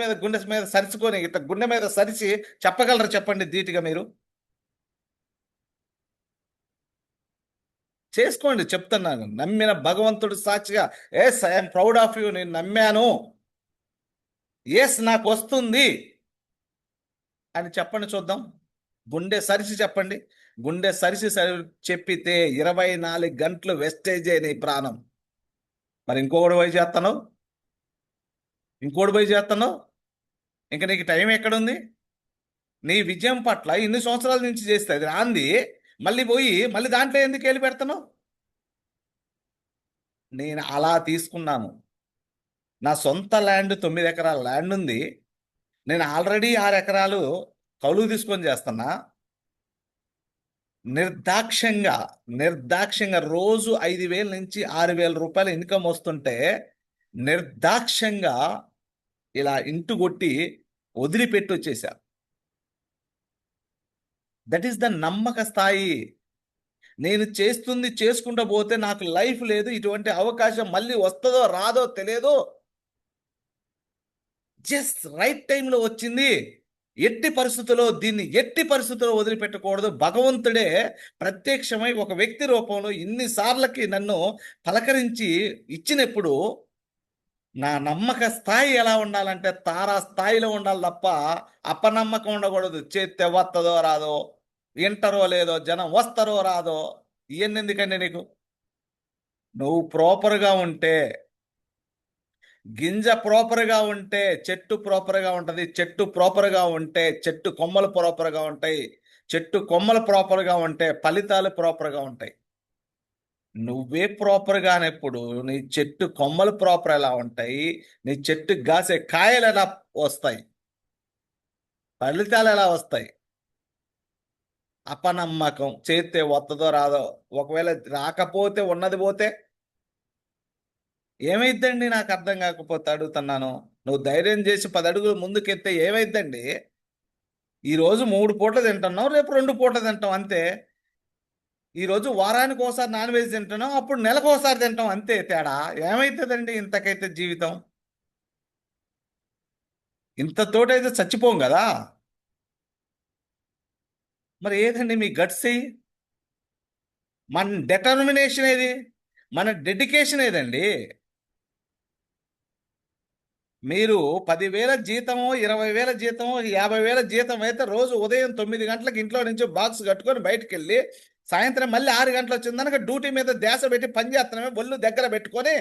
మీద సరిచుకొని ఇట్లా గుండె మీద సరిచి చెప్పగలరు? చెప్పండి ధీటుగా మీరు. చేసుకోండి, చెప్తున్నాను. నమ్మిన భగవంతుడు సాక్షిగా, yes I'm proud of you, నేను నమ్మాను, ఎస్ నాకు వస్తుంది అని చెప్పండి చూద్దాం. గుండె సరిచి చెప్పండి. గుండె సరిచి చెప్పితే 24 గంటలు వెస్టేజే నీ ప్రాణం. మరి ఇంకోటి పోయి చేస్తాను, ఇంకా నీకు టైం ఎక్కడుంది? నీ విజయం పట్ల ఇన్ని సంవత్సరాల నుంచి చేస్తే అది రాంది మళ్ళీ దాంట్లో ఎందుకు వెళ్ళి పెడతాను? నేను అలా తీసుకున్నాను. నా సొంత ల్యాండ్ 9 ఎకరాల ల్యాండ్ ఉంది. నేను ఆల్రెడీ 6 ఎకరాలు కౌలుకు తీసుకొని చేస్తున్నా. నిర్దాక్ష్యంగా రోజు 5,000 నుంచి 6,000 రూపాయల ఇన్కమ్ వస్తుంటే నిర్దాక్ష్యంగా ఇలా ఇంటు కొట్టి వదిలిపెట్టి వచ్చేసా. దట్ ఈస్ ద నమ్మక స్థాయి. నేను చేసుకుంటూ పోతే నాకు లైఫ్ లేదు, ఇటువంటి అవకాశం మళ్ళీ వస్తుందో రాదో తెలియదు, జస్ట్ రైట్ టైంలో వచ్చింది. ఎట్టి పరిస్థితుల్లో వదిలిపెట్టకూడదు. భగవంతుడే ప్రత్యక్షమై ఒక వ్యక్తి రూపంలో ఇన్నిసార్లకి నన్ను పలకరించి ఇచ్చినప్పుడు నా నమ్మక స్థాయి ఎలా ఉండాలంటే తారా స్థాయిలో ఉండాలి తప్ప అపనమ్మకం ఉండకూడదు. చేస్తే వస్తుందో రాదో, వింటారో లేదో, జనం వస్తారో రాదో, ఇవన్నీ ఎందుకండి నీకు? నువ్వు ప్రాపర్గా ఉంటే, గింజ ప్రాపర్గా ఉంటే చెట్టు ప్రాపర్గా ఉంటుంది. చెట్టు ప్రాపర్గా ఉంటే చెట్టు కొమ్మలు ప్రాపర్గా ఉంటాయి. చెట్టు కొమ్మలు ప్రాపర్గా ఉంటే ఫలితాలు ప్రాపర్గా ఉంటాయి. నువ్వే ప్రాపర్గానప్పుడు నీ చెట్టు కొమ్మలు ప్రాపర్ ఎలా ఉంటాయి? నీ చెట్టు కాసే కాయలు ఎలా వస్తాయి? ఫలితాలు ఎలా వస్తాయి? అపనమ్మకం. చేస్తే వస్తుందో రాదో, ఒకవేళ రాకపోతే ఉన్నది పోతే ఏమైద్దండి? నాకు అర్థం కాకపోతే అడుగుతున్నాను. నువ్వు ధైర్యం చేసి 10 అడుగులు ముందుకెత్తే ఏమైద్దండి? ఈరోజు 3 పూటలు తింటున్నావు, రేపు 2 పూటలు తింటాం అంతే. ఈరోజు వారానికి ఒకసారి నాన్ వెజ్ తింటున్నాం, అప్పుడు నెలకు ఒకసారి తింటాం అంతే. తేడా ఏమవుతుందండి? ఇంతకైతే జీవితం ఇంతతోటైతే చచ్చిపోం కదా. మరి ఏదండి మీ గట్స్? మన డెటర్మినేషన్ ఏది? మన డెడికేషన్ ఏదండి? మీరు 10,000 జీతమో, 20,000 జీతమో, 50,000 జీతం అయితే రోజు ఉదయం 9 గంటలకు ఇంట్లో నుంచి బాక్స్ కట్టుకొని బయటకు వెళ్ళి సాయంత్రం మళ్ళీ 6 గంటలు వచ్చిందనక డ్యూటీ మీద ధ్యాస పెట్టి పని చేస్తున్నామే, ఒళ్ళు దగ్గర పెట్టుకొని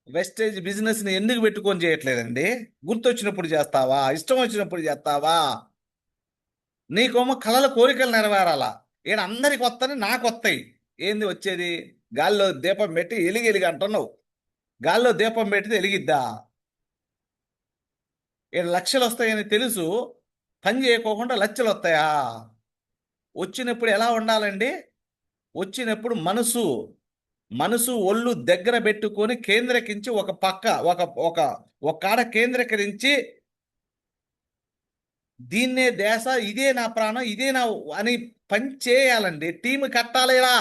వెస్టేజ్ బిజినెస్ని ఎందుకు పెట్టుకొని చేయట్లేదండి? గుర్తొచ్చినప్పుడు చేస్తావా? ఇష్టం వచ్చినప్పుడు చేస్తావా? నీకేమో కళల కోరికలు నెరవేరాలా? ఈయన అందరికి వస్తాయి, నాకు వస్తాయి. ఏంది వచ్చేది? గాల్లో దీపం పెట్టి ఎలిగి అంటున్నావు. గాల్లో దీపం పెడితే వెలిగిద్దా? 7 లక్షలు వస్తాయని తెలుసు, పని చేయకోకుండా లక్షలు వస్తాయా? వచ్చినప్పుడు ఎలా ఉండాలండి? వచ్చినప్పుడు మనసు ఒళ్ళు దగ్గర పెట్టుకొని కేంద్రీకరించి ఒక పక్క ఒక కాడ కేంద్రీకరించి దీన్నే దేశ, ఇదే నా ప్రాణం, ఇదే నా అని పని చేయాలండి. టీం కట్టాలిరా.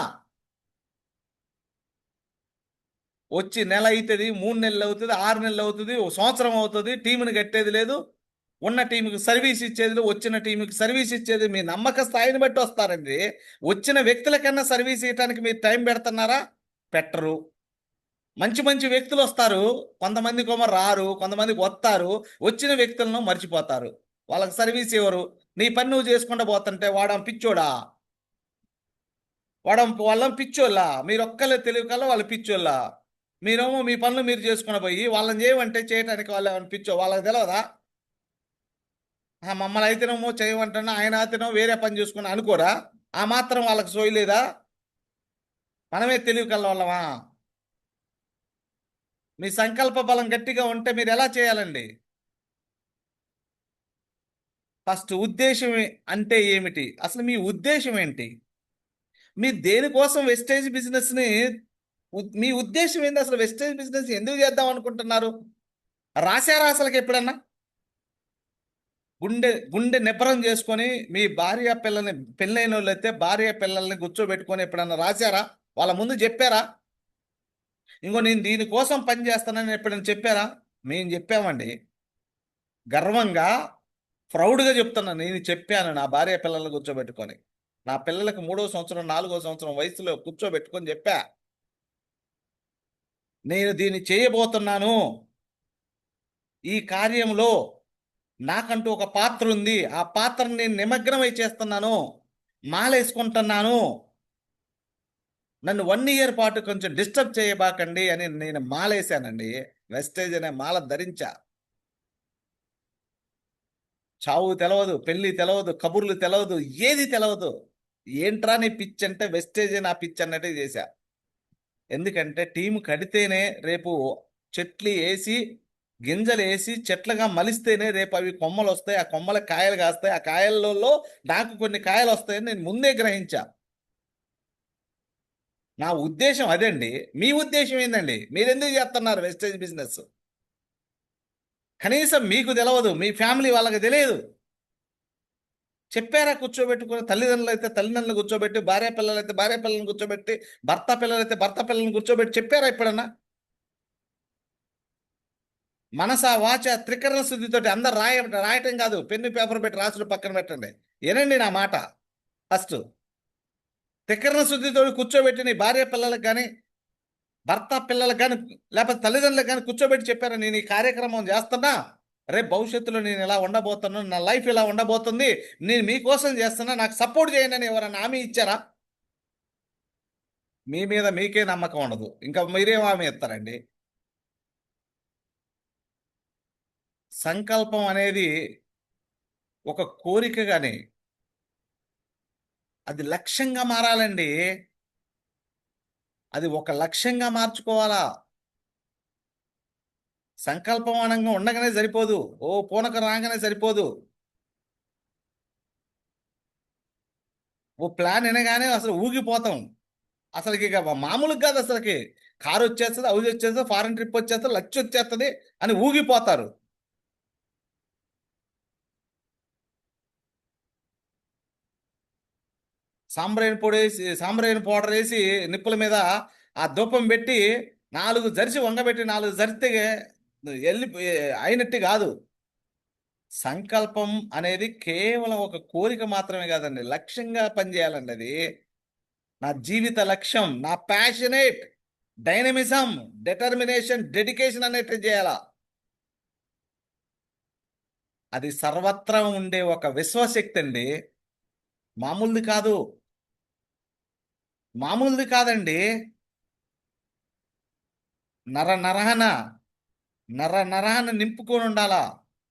వచ్చి నెల అవుతుంది, 3 నెలలు అవుతుంది, 6 నెలలు అవుతుంది, 1 సంవత్సరం అవుతుంది, టీంని కట్టేది లేదు. ఉన్న టీంకి సర్వీస్ ఇచ్చేది, వచ్చిన టీంకి సర్వీస్ ఇచ్చేది. మీ నమ్మక స్థాయిని బట్టి వస్తారండి. వచ్చిన వ్యక్తుల కన్నా సర్వీస్ ఇవ్వడానికి మీరు టైం పెడుతున్నారా? పెట్టరు. మంచి వ్యక్తులు వస్తారు, కొంతమంది కొమ్మ రారు, కొంతమందికి వస్తారు. వచ్చిన వ్యక్తులను మర్చిపోతారు, వాళ్ళకి సర్వీస్ ఇవ్వరు. నీ పని నువ్వు చేసుకుంటూ పోతుంటే వాడం పిచ్చోడా? వాళ్ళం పిచ్చోళ్ళ? మీరు ఒక్కలే తెలియకల్లా వాళ్ళు పిచ్చోళ్ళ. మీరేమో మీ పనులు మీరు చేసుకుని పోయి వాళ్ళని చేయమంటే చేయటానికి వాళ్ళు ఏమైనా పిచ్చో? వాళ్ళకి తెలియదా? మమ్మల్ని అయితేనేమో చేయమంటున్నా, ఆయన అయితేనో వేరే పని చేసుకుని అనుకోరా? ఆ మాత్రం వాళ్ళకి సోయలేదా? మనమే తెలియకల్లా వాళ్ళమా? మీ సంకల్ప బలం గట్టిగా ఉంటే మీరు ఎలా చేయాలండి? ఫస్ట్ ఉద్దేశం అంటే ఏమిటి? అసలు మీ ఉద్దేశం ఏంటి? మీ దేనికోసం వెస్టేజ్ బిజినెస్ ని మీ ఉద్దేశం ఏంది? అసలు వెస్టేజ్ బిజినెస్ ఎందుకు చేద్దాం అనుకుంటున్నారు? రాశారా అసలుకి ఎప్పుడన్నా? గుండె గుండె నిబ్బరం చేసుకొని మీ భార్య పిల్లల్ని, పెళ్ళైన వాళ్ళు అయితే భార్య పిల్లల్ని కూర్చోబెట్టుకొని ఎప్పుడన్నా రాశారా? వాళ్ళ ముందు చెప్పారా? ఇంకో నేను దీనికోసం పని చేస్తానని ఎప్పుడైనా చెప్పారా? మేము చెప్పామండి, గర్వంగా ప్రౌడ్గా చెప్తున్నాను. నేను చెప్పాను, నా భార్య పిల్లల్ని కూర్చోబెట్టుకొని, నా పిల్లలకు 3వ సంవత్సరం 4వ సంవత్సరం వయసులో కూర్చోబెట్టుకొని చెప్పా, నేను దీన్ని చేయబోతున్నాను, ఈ కార్యంలో నాకంటూ ఒక పాత్ర ఉంది, ఆ పాత్రను నేను నిమగ్నమై చేస్తున్నాను, మాలేసుకుంటున్నాను, నన్ను 1 ఇయర్ పాటు కొంచెం డిస్టర్బ్ చేయబాకండి అని నేను మాలేశానండి. వెస్టేజ్ అనే మాల ధరించా. చావు తెలవదు, పెళ్లి తెలవదు, కబుర్లు తెలవదు, ఏది తెలవదు. ఏంట్రా నీ పిచ్ అంటే వెస్టేజ్ నా పిచ్ అన్నట్టే చేశా. ఎందుకంటే టీం కడితేనే రేపు చెట్లు వేసి, గింజలు వేసి చెట్లుగా మలిస్తేనే రేపు అవి కొమ్మలు వస్తాయి, ఆ కొమ్మల కాయలు కాస్తాయి, ఆ కాయలలో నాకు కొన్ని కాయలు వస్తాయని నేను ముందే గ్రహించా. నా ఉద్దేశం అదండి. మీ ఉద్దేశం ఏందండి? మీరెందుకు చేస్తున్నారు వెస్టేజ్ బిజినెస్? కనీసం మీకు తెలవదు, మీ ఫ్యామిలీ వాళ్ళకి తెలియదు. చెప్పారా? కూర్చోబెట్టుకుని తల్లిదండ్రులు అయితే తల్లిదండ్రులు కూర్చోబెట్టి, భార్య పిల్లలు అయితే భార్య పిల్లల్ని కూర్చోబెట్టి, భర్త పిల్లలైతే భర్త పిల్లల్ని కూర్చోబెట్టి చెప్పారా ఎప్పుడన్నా? మనసా వాచ త్రికరణ శుద్ధితోటి అందరు రాయటం కాదు, పెన్ను పేపర్ పెట్టి రాసులు పక్కన పెట్టండి. ఏనండి నా మాట? ఫస్ట్ త్రికరణ శుద్ధితో కూర్చోబెట్టి నీ భార్య పిల్లలకు కానీ, భర్త పిల్లలకు కానీ, లేకపోతే తల్లిదండ్రులకు కానీ కూర్చోబెట్టి చెప్పారా, నేను ఈ కార్యక్రమం చేస్తున్నా, రేపు భవిష్యత్తులో నేను ఇలా ఉండబోతున్నాను, నా లైఫ్ ఇలా ఉండబోతుంది, నేను మీకోసం చేస్తున్నా, నాకు సపోర్ట్ చేయండి అని ఎవరైనా హామీ ఇచ్చారా? మీ మీద మీకే నమ్మకం ఉండదు, ఇంకా మీరేం హామీ ఇస్తారండి? సంకల్పం అనేది ఒక కోరిక కానీ అది లక్ష్యంగా మారాలండి. అది ఒక లక్ష్యంగా మార్చుకోవాలా. సంకల్పం అనంగా ఉండగానే సరిపోదు, ఓ పూనక రాగానే సరిపోదు. ఓ ప్లాన్ వినగానే అసలు ఊగిపోతాం. అసలుకి ఇక మామూలుగా కాదు, అసలుకి కారు వచ్చేస్తుంది, హౌస్ వచ్చేస్తుంది, ఫారెన్ ట్రిప్ వచ్చేస్తుంది, లక్ష వచ్చేస్తుంది అని ఊగిపోతారు. సాంబ్రాయిన్ పౌడర్ వేసి నిప్పుల మీద ఆ ధూపం పెట్టి 4 జర్సి వంగబెట్టి 4 జరితే వెళ్ళి అయినట్టు కాదు. సంకల్పం అనేది కేవలం ఒక కోరిక మాత్రమే కాదండి, లక్ష్యంగా పనిచేయాలండి. అది నా జీవిత లక్ష్యం, నా ప్యాషనేట్, డైనమిజం, డిటర్మినేషన్, డెడికేషన్ అనేట్టు చేయాలా. అది సర్వత్రా ఉండే ఒక విశ్వశక్తి అండి, మామూలుది కాదు, మామూలుది కాదండి. నరనరహన నింపుకొని ఉండాలా,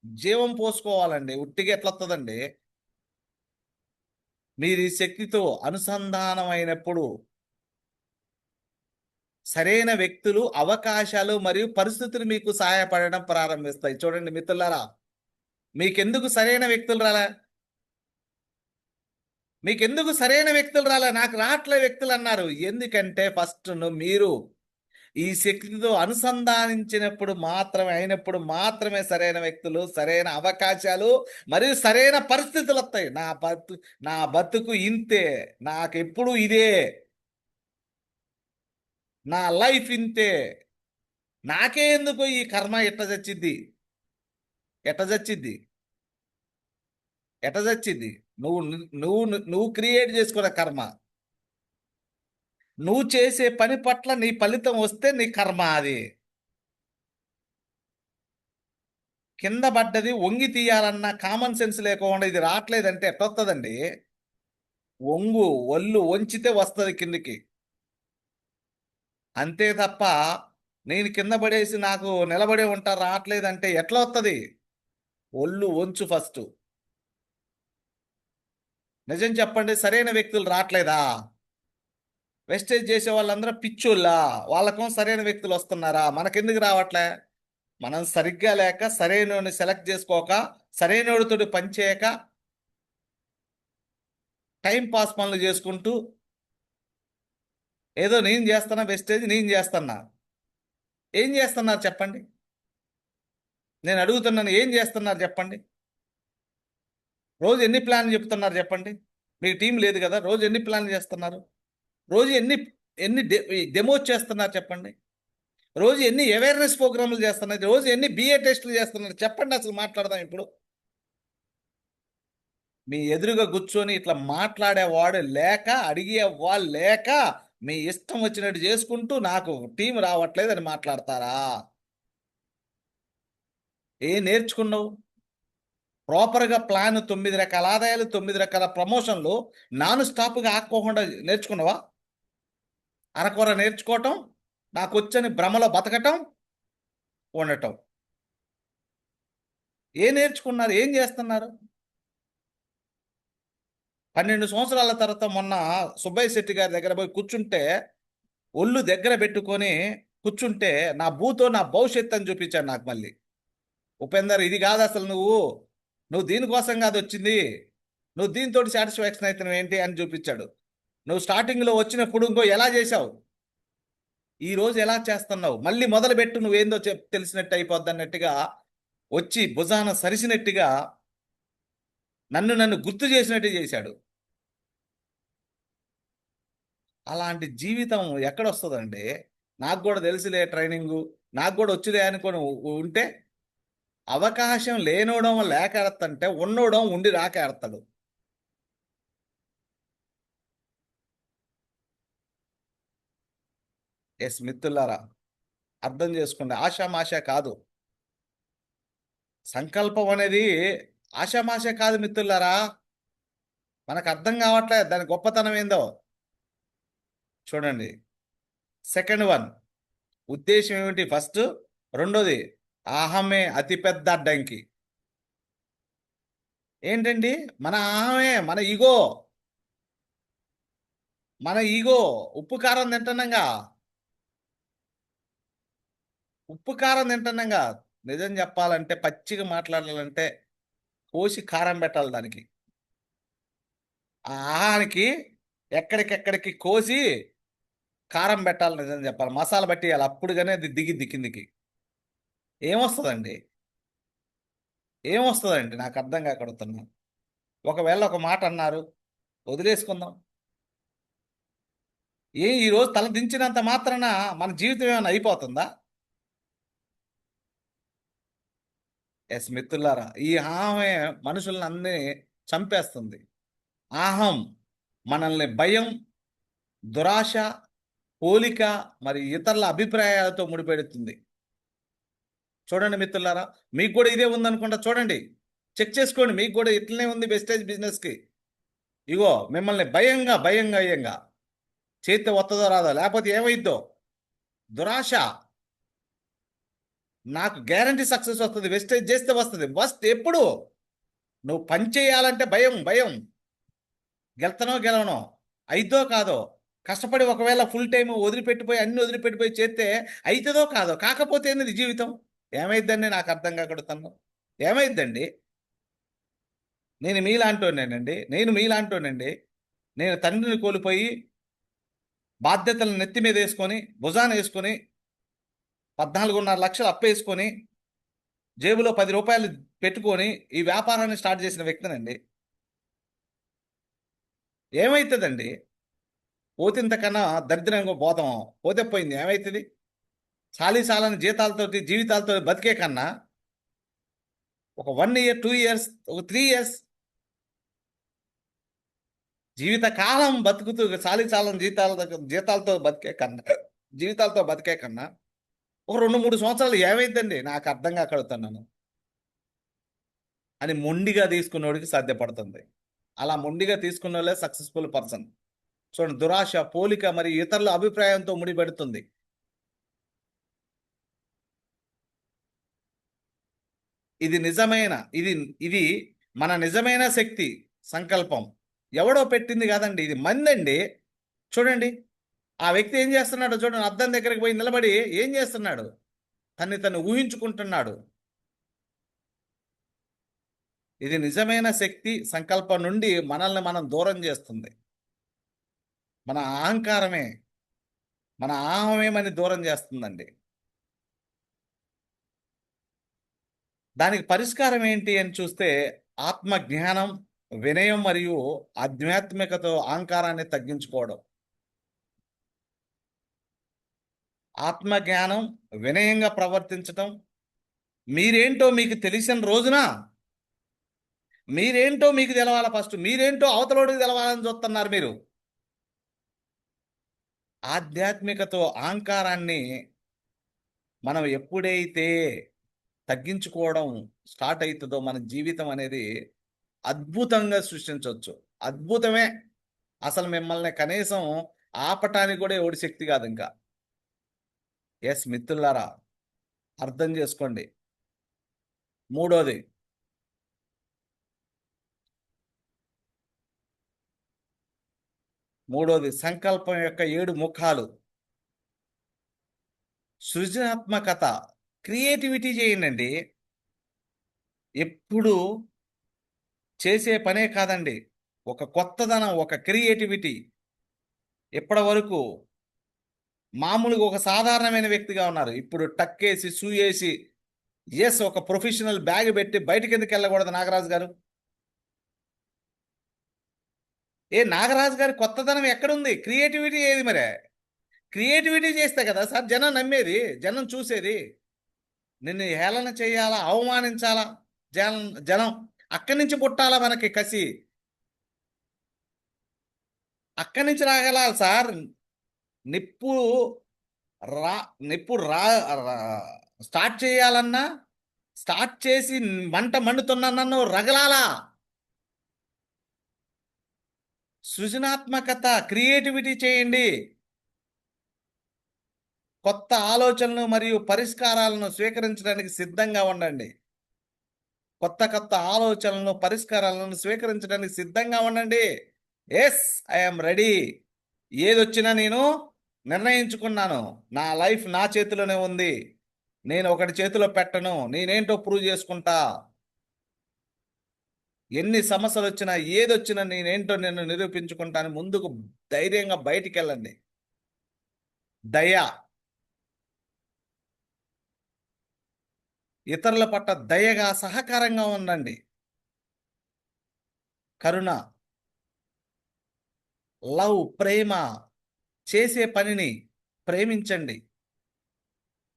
జీవం పోసుకోవాలండి. ఉట్టిగా ఎట్లా వస్తుందండి? మీరు ఈ శక్తితో అనుసంధానమైనప్పుడు సరైన వ్యక్తులు, అవకాశాలు మరియు పరిస్థితులు మీకు సహాయపడడం ప్రారంభిస్తాయి. చూడండి మిత్రులారా, మీకెందుకు సరైన వ్యక్తులు రాలే? మీకెందుకు సరైన వ్యక్తులు రాలే? నాకు రావట్లే వ్యక్తులు అన్నారు. ఎందుకంటే ఫస్ట్ మీరు ఈ శక్తితో అనుసంధానించినప్పుడు మాత్రమే, అయినప్పుడు మాత్రమే సరైన వ్యక్తులు, సరైన అవకాశాలు మరియు సరైన పరిస్థితులు వస్తాయి. నా బతుకు ఇంతే, నాకెప్పుడు ఇదే, నా లైఫ్ ఇంతే, నాకే ఎందుకు ఈ కర్మ ఎట్ట చచ్చిద్ది, ఎట్ట చచ్చిద్ది, ఎట్ట చచ్చిద్ది? నువ్వు నువ్వు నువ్వు క్రియేట్ చేసుకున్న కర్మ. నువ్వు చేసే పని పట్ల నీ ఫలితం వస్తే నీ కర్మ అది. కింద పడ్డది వంగి తీయాలన్న కామన్ సెన్స్ లేకుండా ఇది రావట్లేదంటే ఎట్టొస్తుందండి? ఒళ్ళు వంచితే వస్తుంది కిందికి, అంతే తప్ప నేను కింద పడేసి నాకు నిలబడే ఉంటా రావట్లేదంటే ఎట్లా వస్తుంది? ఒళ్ళు వంచు ఫస్ట్. నిజం చెప్పండి, సరైన వ్యక్తులు రావట్లేదా? వెస్టేజ్ చేసే వాళ్ళందరూ పిచ్చోళ్ళా? వాళ్ళకం సరైన వ్యక్తులు వస్తున్నారా? మనకెందుకు రావట్లే? మనం సరిగ్గా లేక, సరైనోడిని సెలెక్ట్ చేసుకోక, సరైనోడితోటి పనిచేయక, టైం పాస్ పనులు చేసుకుంటూ ఏదో నేను చేస్తున్నా వెస్టేజ్, నేను చేస్తున్నా. ఏం చేస్తున్నారు చెప్పండి? నేను అడుగుతున్నాను, ఏం చేస్తున్నారు చెప్పండి? రోజు ఎన్ని ప్లాన్లు చెప్తున్నారు చెప్పండి? మీకు టీం లేదు కదా, రోజు ఎన్ని ప్లాన్లు చేస్తున్నారు? రోజు ఎన్ని ఎన్ని డెమోస్ చేస్తున్నారు చెప్పండి? రోజు ఎన్ని అవేర్నెస్ ప్రోగ్రాములు చేస్తున్నారు? రోజు ఎన్ని బిఏ టెస్టులు చేస్తున్నారు చెప్పండి? అసలు మాట్లాడదాం ఇప్పుడు. మీ ఎదురుగా కూర్చొని ఇట్లా మాట్లాడేవాడు లేక, అడిగేవాళ్ళు లేక, మీ ఇష్టం వచ్చినట్టు చేసుకుంటూ నాకు టీం రావట్లేదని మాట్లాడతారా? ఏం నేర్చుకున్నావు? ప్రాపర్గా ప్లాన్, 9 రకాల ఆదాయాలు, 9 రకాల ప్రమోషన్లు నాన్ స్టాప్గా ఆక్కోకుండా నేర్చుకున్నావా? అరకొర నేర్చుకోవటం, నాకు వచ్చని భ్రమలో బతకటం, ఉండటం. ఏం నేర్చుకున్నారు? ఏం చేస్తున్నారు? 12 సంవత్సరాల తర్వాత మొన్న సుబ్బయ్య శెట్టి గారి దగ్గర పోయి కూర్చుంటే, ఒళ్ళు దగ్గర పెట్టుకొని కూర్చుంటే, నా నా భవిష్యత్తు అని చూపించాను నాకు మళ్ళీ. ఉపేందర్, ఇది కాదు అసలు, నువ్వు దీనికోసం కాదు వచ్చింది, నువ్వు దీంతో సాటిస్ఫాక్షన్ అవుతున్నావు ఏంటి అని చూపించాడు. నువ్వు స్టార్టింగ్లో వచ్చినప్పుడు ఇంకో ఎలా చేశావు, ఈ రోజు ఎలా చేస్తున్నావు, మళ్ళీ మొదలుపెట్టు, నువ్వేందో తెలిసినట్టు అయిపోద్ది అన్నట్టుగా వచ్చి భుజాన సరిసినట్టుగా నన్ను గుర్తు చేసినట్టు చేశాడు. అలాంటి జీవితం ఎక్కడొస్తుందండి? నాకు కూడా తెలుసులే ట్రైనింగు, నాకు కూడా వచ్చిలే అనుకొని ఉంటే, అవకాశం లేనోడం లేక ఎడతంటే ఉన్నోడం ఉండి రాక ఎడతాడు. ఎస్ మిత్రులారా, అర్థం చేసుకోండి. ఆషామాష కాదు సంకల్పం అనేది, ఆషామాష కాదు మిత్రులారా. మనకు అర్థం కావట్లేదు దాని గొప్పతనం ఏందో. చూడండి, సెకండ్ వన్ ఉద్దేశం ఏమిటి? ఫస్ట్. రెండోది, అహమే అతిపెద్ద అడ్డంకి. ఏంటండి? మన అహమే, మన ఈగో. ఉప్పు కారం తింటున్నాగా, నిజం చెప్పాలంటే, పచ్చిగా మాట్లాడాలంటే కోసి కారం పెట్టాలి దానికి. ఆ ఆహానికి ఎక్కడికెక్కడికి కోసి కారం పెట్టాలి. నిజం చెప్పాలి, మసాలా పట్టేయాలి. అప్పుడుగానే అది దిగిద్ది కిందికి. ఏమొస్తుందండి? నాకు అర్థం కాకడుతున్నా. ఒకవేళ ఒక మాట అన్నారు, వదిలేసుకుందాం. ఈరోజు తల దించినంత మాత్రాన మన జీవితం ఏమైనా అయిపోతుందా? ఎస్ మిత్రులారా, ఈ అహమే మనుషులను అన్ని చంపేస్తుంది. అహం మనల్ని భయం, దురాశ, పోలిక, మరి ఇతరుల అభిప్రాయాలతో ముడిపెడుతుంది. చూడండి మిత్రులారా, మీకు కూడా ఇదే ఉందనుకుంటా. చూడండి, చెక్ చేసుకోండి, మీకు కూడా ఇట్లనే ఉంది వెస్టేజ్ బిజినెస్కి. ఇగో మిమ్మల్ని భయంగా చేతి వస్తుందో రాదో, లేకపోతే ఏమైద్దో, దురాశ. నాకు గ్యారంటీ సక్సెస్ వస్తుంది, వెస్టేజ్ చేస్తే వస్తుంది. ఎప్పుడు నువ్వు పని చేయాలంటే భయం. గెలవనో అయిద్దో కాదో, కష్టపడి ఒకవేళ ఫుల్ టైం అన్ని వదిలిపెట్టిపోయి చేస్తే అవుతుందో కాదో, కాకపోతే ఏంది జీవితం? ఏమైద్దండి? నాకు అర్థం కాకూడతాను. ఏమైద్దండి? నేను మీలాంటోనండి. నేను తండ్రిని కోల్పోయి బాధ్యతలను నెత్తి మీద వేసుకొని, భుజాన వేసుకొని, 14.5 లక్షలు అప్పేసుకొని, జేబులో 10 రూపాయలు పెట్టుకొని ఈ వ్యాపారాన్ని స్టార్ట్ చేసిన వ్యక్తినండి. ఏమవుతుందండి? పోతింతకన్నా దరిద్రంగా పోతే పోయింది. ఏమవుతుంది? సాలని జీవితాలతో బతికే కన్నా ఒక 1 ఇయర్, 2 ఇయర్స్, ఒక 3 ఇయర్స్ జీవితకాలం బతుకుతూ చాలని జీతాలతో బతికే కన్నా ఒక 2-3 సంవత్సరాలు ఏమైందండి? నాకు అర్థం కాకడుతున్నాను అని మొండిగా తీసుకున్నోడికి సాధ్యపడుతుంది. అలా మొండిగా తీసుకున్న వాళ్ళే సక్సెస్ఫుల్ పర్సన్. చూడండి, దురాశ, పోలిక మరి ఇతరుల అభిప్రాయంతో ముడిపెడుతుంది. ఇది మన నిజమైన శక్తి, సంకల్పం. ఎవడో పెట్టింది కాదండి, ఇది మందండి. చూడండి, ఆ వ్యక్తి ఏం చేస్తున్నాడు చూడండి. అద్దం దగ్గరికి పోయి నిలబడి ఏం చేస్తున్నాడు? తను ఊహించుకుంటున్నాడు. ఇది నిజమైన శక్తి, సంకల్పం నుండి మనల్ని మనం దూరం చేస్తుంది. మన అహంకారమే మన ఆహమేమని దూరం చేస్తుందండి. దానికి పరిష్కారం ఏంటి అని చూస్తే ఆత్మ జ్ఞానం, వినయం మరియు ఆధ్యాత్మికతో అహంకారాన్ని తగ్గించుకోవడం. ఆత్మ జ్ఞానం, వినయంగా ప్రవర్తించటం. మీరేంటో మీకు తెలిసిన రోజున మీరేంటో మీకు తెలవాల. ఫస్ట్ మీరేంటో అవతలోడికి తెలవాలని చూస్తున్నారు మీరు. ఆధ్యాత్మికతో అహంకారాన్ని మనం ఎప్పుడైతే తగ్గించుకోవడం స్టార్ట్ అవుతుందో మన జీవితం అనేది అద్భుతంగా సృష్టించవచ్చు. అద్భుతమే. అసలు మిమ్మల్ని కనీసం ఆపటానికి కూడా ఎవడి శక్తి కాదు ఇంకా. ఎస్ మిత్రులారా, అర్థం చేసుకోండి. మూడోది సంకల్పం యొక్క 7 ముఖాలు. సృజనాత్మకత, క్రియేటివిటీ చేయండి. ఎప్పుడు చేసే పనే కాదండి, ఒక కొత్తదనం, ఒక క్రియేటివిటీ. ఇప్పటి వరకు మామూలుగా ఒక సాధారణమైన వ్యక్తిగా ఉన్నారు. ఇప్పుడు టక్కేసి సూయేసి ఎస్ ఒక ప్రొఫెషనల్ బ్యాగ్ పెట్టి బయటకి ఎందుకు వెళ్ళకూడదు నాగరాజు గారు? నాగరాజు గారి కొత్తదనం ఎక్కడుంది? క్రియేటివిటీ ఏది మరి? క్రియేటివిటీ చేస్తే కదా సార్ జనం నమ్మేది, జనం చూసేది. నిన్ను హేళన చేయాలా, అవమానించాలా జనం అక్కడి నుంచి పుట్టాలా మనకి కసి. అక్కడి నుంచి రాగలాలి సార్. నిప్పు రా నిప్పు రా స్టార్ట్ చేయాలన్నా, స్టార్ట్ చేసి మంట మండుతున్నా నన్ను రగలాలా. సృజనాత్మకత, క్రియేటివిటీ చేయండి. కొత్త ఆలోచనలు మరియు పరిష్కారాలను స్వీకరించడానికి సిద్ధంగా ఉండండి. కొత్త ఆలోచనలను, పరిష్కారాలను స్వీకరించడానికి సిద్ధంగా ఉండండి. Yes I'm ready. ఏదొచ్చినా నేను నిర్ణయించుకున్నాను. నా లైఫ్ నా చేతిలోనే ఉంది. నేను ఒకటి చేతిలో పెట్టను. నేనేంటో ప్రూవ్ చేసుకుంటా. ఎన్ని సమస్యలు వచ్చినా, ఏదొచ్చినా నేనేంటో నేను నిరూపించుకుంటాను. ముందుకు ధైర్యంగా బయటికి వెళ్ళండి. దయ, ఇతరుల పట్ల దయగా, సహకారంగా ఉండండి. కరుణ, లవ్, ప్రేమ. చేసే పనిని ప్రేమించండి.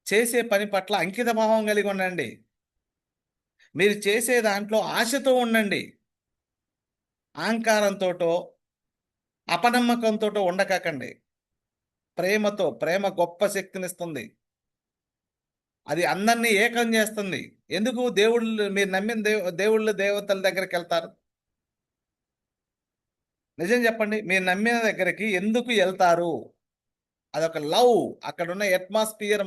చేసే పని పట్ల అంకిత భావం కలిగి ఉండండి. మీరు చేసే దాంట్లో ఆశతో ఉండండి. అహంకారంతోటో అపనమ్మకంతో ఉండకండి. ప్రేమతో. ప్రేమ గొప్ప శక్తినిస్తుంది. అది అందరినీ ఏకం చేస్తుంది. ఎందుకు? మీరు నమ్మిన దేవుళ్ళు దేవతల దగ్గరికి వెళ్తారు. నిజం చెప్పండి, మీరు నమ్మిన దగ్గరికి ఎందుకు వెళ్తారు? అదొక లవ్. అక్కడ ఉన్న అట్మాస్ఫియర్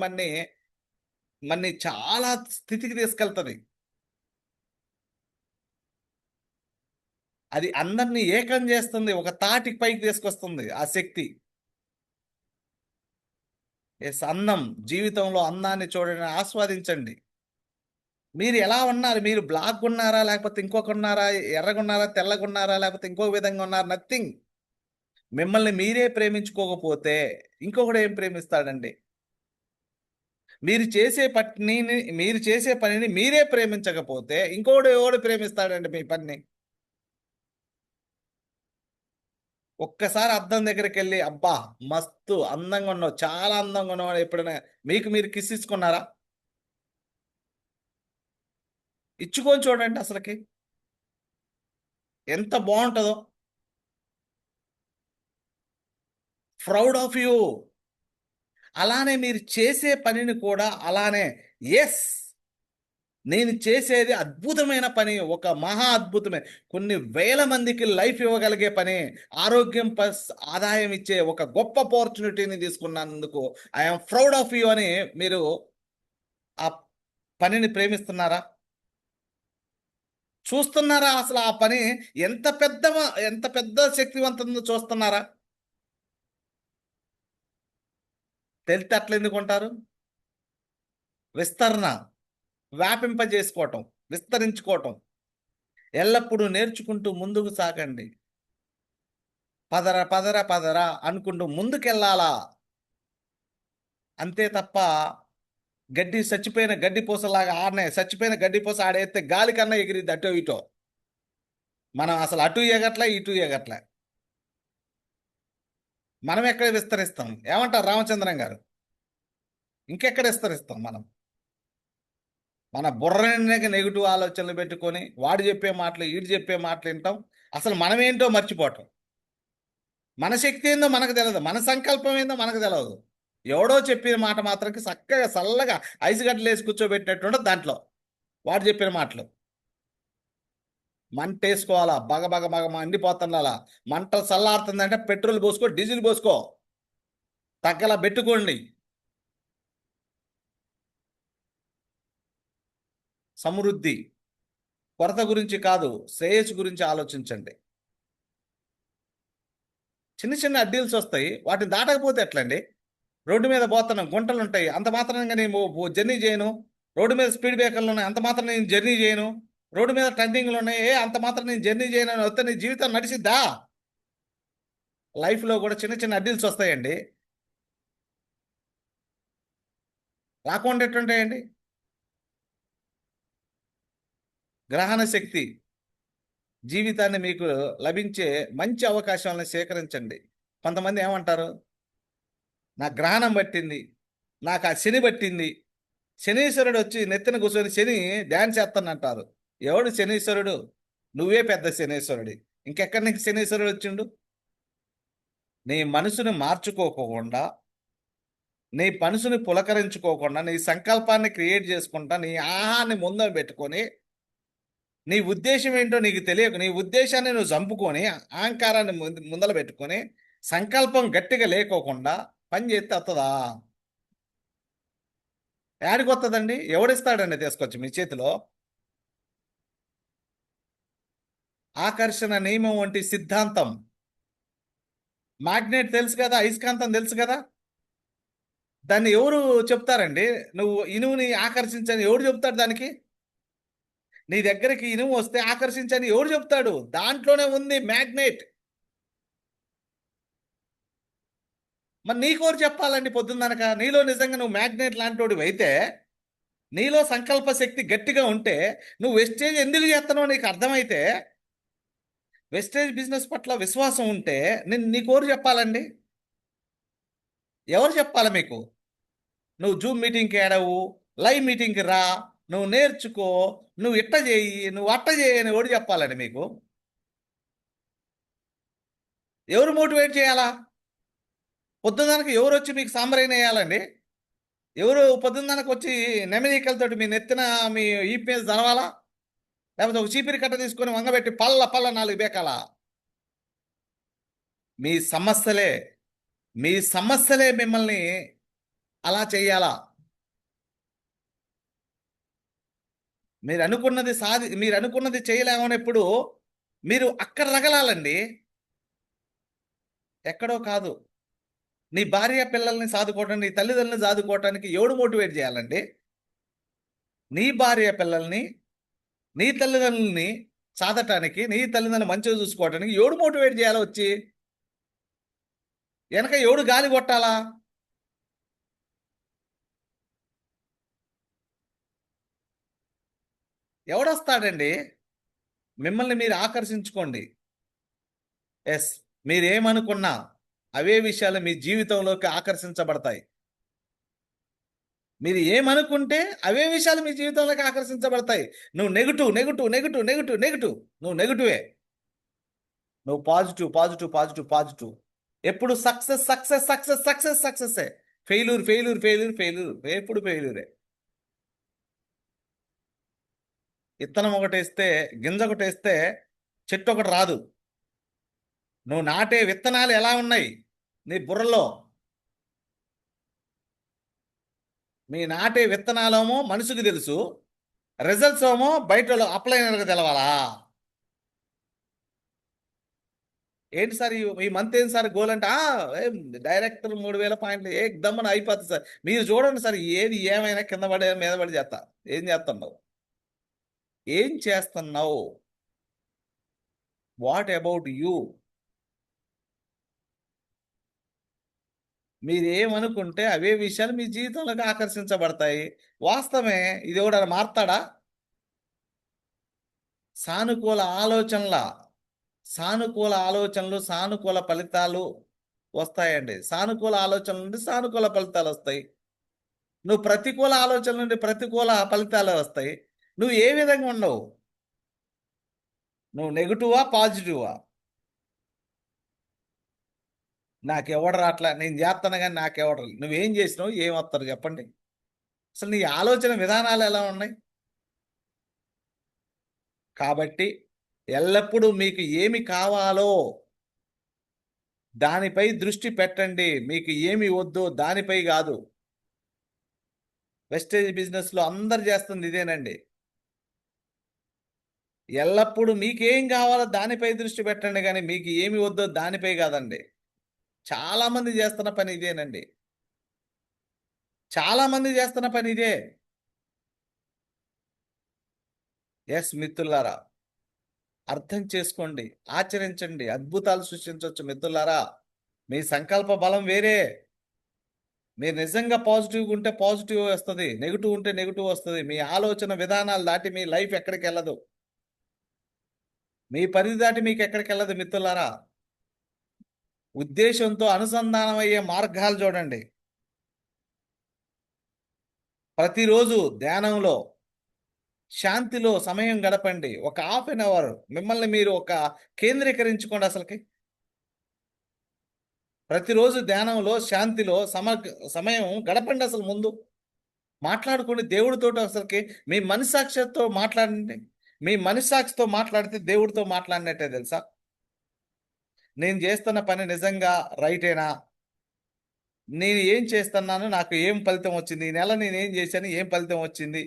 మన్ని చాలా స్థితికి తీసుకెళ్తుంది. అది అందరినీ ఏకం చేస్తుంది. ఒక తాటికి పైకి తీసుకొస్తుంది ఆ శక్తి. ఎస్, అందం. జీవితంలో అందాన్ని చూడండి, ఆస్వాదించండి. మీరు ఎలా ఉన్నారు? మీరు బ్లాక్ ఉన్నారా, లేకపోతే ఇంకొక ఉన్నారా, ఎర్రగున్నారా, తెల్లగున్నారా, లేకపోతే ఇంకొక విధంగా ఉన్నారా? నథింగ్. మిమ్మల్ని మీరే ప్రేమించుకోకపోతే ఇంకొకడు ఏం ప్రేమిస్తాడండి? మీరు చేసే పనిని మీరే ప్రేమించకపోతే ఇంకొకడు ఎవడు ప్రేమిస్తాడండి మీ పనిని? ఒక్కసారి అద్దం దగ్గరికి వెళ్ళి అబ్బా మస్తు అందంగా ఉన్నావు, చాలా అందంగా ఉన్నావు ఎప్పుడైనా మీకు మీరు కిస్ ఇచ్చుకున్నారా? ఇచ్చుకొని చూడండి అసలుకి ఎంత బాగుంటుందో. Proud of you. అలానే మీరు చేసే పనిని కూడా అలానే ఎస్ నేను చేసేది అద్భుతమైన పని, ఒక మహా అద్భుతమైన, కొన్ని వేల మందికి లైఫ్ ఇవ్వగలిగే పని, ఆరోగ్యం ప్లస్ ఆదాయం ఇచ్చే ఒక గొప్ప ఆపర్చునిటీని తీసుకున్నందుకు ఐఎమ్ ప్రౌడ్ ఆఫ్ యూ అని మీరు ఆ పనిని ప్రేమిస్తున్నారా? చూస్తున్నారా? అసలు ఆ పని ఎంత పెద్ద శక్తివంతంగా చూస్తున్నారా? తెలితే అట్లా ఎందుకుంటారు? విస్తరణ, వ్యాపింపజేసుకోవటం, విస్తరించుకోవటం. ఎల్లప్పుడూ నేర్చుకుంటూ ముందుకు సాగండి. పదర పదర పదర అనుకుంటూ ముందుకెళ్ళాలా. అంతే తప్ప చచ్చిపోయిన గడ్డి పూసలాగా ఆడనే చచ్చిపోయిన గడ్డి పూస ఆడేస్తే గాలి కన్నా ఎగిరిద్ది అటో ఇటో. మనం అసలు అటు ఎగట్లే ఇటు ఎగట్లే. మనం ఎక్కడ విస్తరిస్తాం? ఏమంటారు రామచంద్రం గారు? ఇంకెక్కడ విస్తరిస్తాం మనం? మన బుర్రని నెగిటివ్ ఆలోచనలు పెట్టుకొని వాడు చెప్పే మాటలు వీడు చెప్పే మాటలు వింటాం. అసలు మనమేంటో మర్చిపోవటం. మన శక్తి ఏందో మనకు తెలియదు, మన సంకల్పం ఏందో మనకు తెలియదు. ఎవడో చెప్పిన మాట మాత్రంకి చక్కగా చల్లగా ఐసు గడ్డలు వేసి కూర్చోబెట్టినట్టుండదు దాంట్లో వాడు చెప్పిన మాటలు. మంట వేసుకోవాలా, బగ బగ బగ మండిపోతుండాలా. మంట చల్లారుతుందంటే పెట్రోల్ పోసుకో, డీజిల్ పోసుకో, తగ్గలా పెట్టుకోండి. సమృద్ధి కొరత గురించి కాదు, శ్రేయస్సు గురించి ఆలోచించండి. చిన్న చిన్న అడ్డీల్స్ వస్తాయి, వాటిని దాటకపోతే ఎట్లండి? రోడ్డు మీద పోతున్నాం, గుంటలు ఉంటాయి, అంత మాత్రంగా నేను జర్నీ చేయను. రోడ్డు మీద స్పీడ్ బ్రేకర్లు ఉన్నాయి, అంత మాత్రం నేను జర్నీ చేయను. రోడ్డు మీద టర్నింగ్లు ఉన్నాయి, అంత మాత్రం నేను జర్నీ చేయను అని వస్తే నీ జీవితం నడిచిద్దా? లైఫ్లో కూడా చిన్న చిన్న అడ్డీల్స్ వస్తాయండి, రాకుండా ఎట్టుంటాయండి? గ్రహణ శక్తి జీవితాన్ని మీకు లభించే మంచి అవకాశాలను సేకరించండి. కొంతమంది ఏమంటారు, నా గ్రహణం పట్టింది, నాకు ఆ శని పట్టింది, శనీశ్వరుడు వచ్చి నెత్తిన కూర్చొని శని డ్యాన్స్ చేస్తానంటారు. ఎవడు శనీశ్వరుడు? నువ్వే పెద్ద శనీశ్వరుడి. ఇంకెక్కడి నుంచి శనీశ్వరుడు వచ్చిండు? నీ మనసుని మార్చుకోకుండా, నీ మనసుని పులకరించుకోకుండా, నీ సంకల్పాన్ని క్రియేట్ చేసుకుంటా, నీ ఆహాన్ని ముందర పెట్టుకొని, నీ ఉద్దేశం ఏంటో నీకు తెలియక నీ ఉద్దేశాన్ని నువ్వు చంపుకొని అహంకారాన్ని ముందల పెట్టుకొని సంకల్పం గట్టిగా లేకోకుండా పని చేస్తే వస్తుందా? యాడికి వస్తుందండి? ఎవడిస్తాడండి తీసుకొచ్చి మీ చేతిలో? ఆకర్షణ నియమం వంటి సిద్ధాంతం, మ్యాగ్నెట్ తెలుసు కదా, అయస్కాంతం తెలుసు కదా, దాన్ని ఎవరు చెప్తారండి? నువ్వు ఇనువుని ఆకర్షించని ఎవడు చెప్తాడు దానికి? నీ దగ్గరికి ఇనుము వస్తే ఆకర్షించని ఎవడు చెప్తాడు? దాంట్లోనే ఉంది మ్యాగ్నెట్. మరి నీకోరు చెప్పాలండి పొద్దున్ననక? నీలో నిజంగా నువ్వు మ్యాగ్నెట్ లాంటి అయితే, నీలో సంకల్ప శక్తి గట్టిగా ఉంటే, నువ్వు వెస్టేజ్ ఎందుకు చేస్తున్నావు నీకు అర్థమైతే, వెస్టేజ్ బిజినెస్ పట్ల విశ్వాసం ఉంటే నీకోరు చెప్పాలండి? ఎవరు చెప్పాలి మీకు? నువ్వు జూమ్ మీటింగ్కి ఏడవు, లైవ్ మీటింగ్కి రా, నువ్వు నేర్చుకో, నువ్వు ఇట్ట చేయి, నువ్వు అట్ట చేయి అని ఎవడు చెప్పాలండి మీకు? ఎవరు మోటివేట్ చేయాలా? పొద్దున్నకి ఎవరు వచ్చి మీకు సాంబ్రైన్ వేయాలండి? ఎవరు పొద్దున్నకి వచ్చి నెమలికలతోటి మీ నెత్తిన మీ ఈపు మీద జరవాలా? లేకపోతే ఒక చీపిరి కట్ట తీసుకొని వంగబెట్టి పల్ల పల్ల 4 బేకాలా? మీ సమస్యలే మిమ్మల్ని అలా చెయ్యాలా? మీరు అనుకున్నది చేయలేమన్నప్పుడు మీరు అక్కడ రగలాలండి, ఎక్కడో కాదు. నీ భార్య పిల్లల్ని సాదుకోవటానికి, నీ తల్లిదండ్రులను సాదుకోవటానికి ఎవడు మోటివేట్ చేయాలండి? నీ భార్య పిల్లల్ని, నీ తల్లిదండ్రులని సాదటానికి, నీ తల్లిదండ్రులు మంచిగా చూసుకోవటానికి ఎవడు మోటివేట్ చేయాలి? వచ్చి వెనక ఎవడు గాలి కొట్టాలా? ఎవడొస్తాడండి? మిమ్మల్ని మీరు ఆకర్షించుకోండి. ఎస్, మీరేమనుకున్నా అవే విషయాలు మీ జీవితంలోకి ఆకర్షించబడతాయి. మీరు ఏమనుకుంటే అవే విషయాలు మీ జీవితంలోకి ఆకర్షించబడతాయి. నువ్వు నెగిటివ్, నువ్వు నెగిటివే. నువ్వు పాజిటివ్. ఎప్పుడు సక్సెస్. ఫెయిల్యూర్. ఎప్పుడు ఫెయిల్యూరే. విత్తనం ఒకటేస్తే, గింజ ఒకటేస్తే చెట్టు ఒకటి రాదు. నువ్వు నాటే విత్తనాలు ఎలా ఉన్నాయి నీ బుర్రలో? మీ నాటే విత్తనాలేమో మనసుకు తెలుసు, రిజల్ట్స్ ఏమో బయట అప్లైనర్గా తెలవాలా? ఏంటి సార్ ఈ మంత్ ఏంటి సార్ గోల్ అంటే, డైరెక్టర్ 3000 పాయింట్లు దమ్మన అయిపోతుంది సార్. మీరు చూడండి సార్, ఏమైనా కింద పడే మీద పడి చేస్తా. ఏం చేస్తున్నావు? What about you? మీరు ఏమనుకుంటే అవే విషయాలు మీ జీవితంలోకి ఆకర్షించబడతాయి. వాస్తవమే. ఇది ఎవడన్నా మారతాడా? సానుకూల ఆలోచనల సానుకూల ఆలోచనలు, సానుకూల ఫలితాలు వస్తాయండి. సానుకూల ఆలోచనల నుండి సానుకూల ఫలితాలు వస్తాయి. నువ్వు ప్రతికూల ఆలోచనల నుండి ప్రతికూల ఫలితాలు వస్తాయి. నువ్వు ఏ విధంగా ఉండవు? నువ్వు నెగిటివా పాజిటివా? నాకెవడు రాట్లా, నేను చేస్తాను కానీ నాకెవడు, నువ్వేం చేసినావు, ఏం వస్తారు చెప్పండి? అసలు నీ ఆలోచన విధానాలు ఎలా ఉన్నాయి? కాబట్టి ఎల్లప్పుడూ మీకు ఏమి కావాలో దానిపై దృష్టి పెట్టండి. మీకు ఏమి వద్దో దానిపై కాదు. వెస్టేజ్ బిజినెస్లో అందరు చేస్తుంది ఇదేనండి. ఎల్లప్పుడూ మీకేం కావాలో దానిపై దృష్టి పెట్టండి, కానీ మీకు ఏమి వద్దో దానిపై కాదండి. చాలా మంది చేస్తున్న పని ఇదేనండి. చాలా మంది చేస్తున్న పని ఇదే. ఎస్ మిత్రులారా, అర్థం చేసుకోండి, ఆచరించండి, అద్భుతాలు సృష్టించవచ్చు మిత్రులారా. మీ సంకల్ప బలం వేరే. మీరు నిజంగా పాజిటివ్గా ఉంటే పాజిటివ్ వస్తుంది, నెగిటివ్ ఉంటే నెగిటివ్ వస్తుంది. మీ ఆలోచన విధానాలు దాటి మీ లైఫ్ ఎక్కడికి వెళ్ళదు. మీ పరిధి దాటి మీకు ఎక్కడికి వెళ్ళదు మిత్రులారా. ఉద్దేశంతో అనుసంధానం అయ్యే మార్గాలు చూడండి. ప్రతిరోజు ధ్యానంలో, శాంతిలో సమయం గడపండి. ఒక హాఫ్ అన్ అవర్ మిమ్మల్ని మీరు ఒక కేంద్రీకరించుకోండి. అసలుకి ప్రతిరోజు ధ్యానంలో, శాంతిలో సమయం గడపండి. అసలు ముందు మాట్లాడుకోండి దేవుడితో. అసలుకి మీ మనస్సాక్షితో మాట్లాడండి. మీ మనస్సాక్షితో మాట్లాడితే దేవుడితో మాట్లాడినట్టే తెలుసా? నేను చేస్తున్న పని నిజంగా రైటేనా? నేను ఏం చేస్తున్నాను, నాకు ఏం ఫలితం వచ్చింది, ఈ నెల నేను ఏం చేశాను, ఏం ఫలితం వచ్చింది,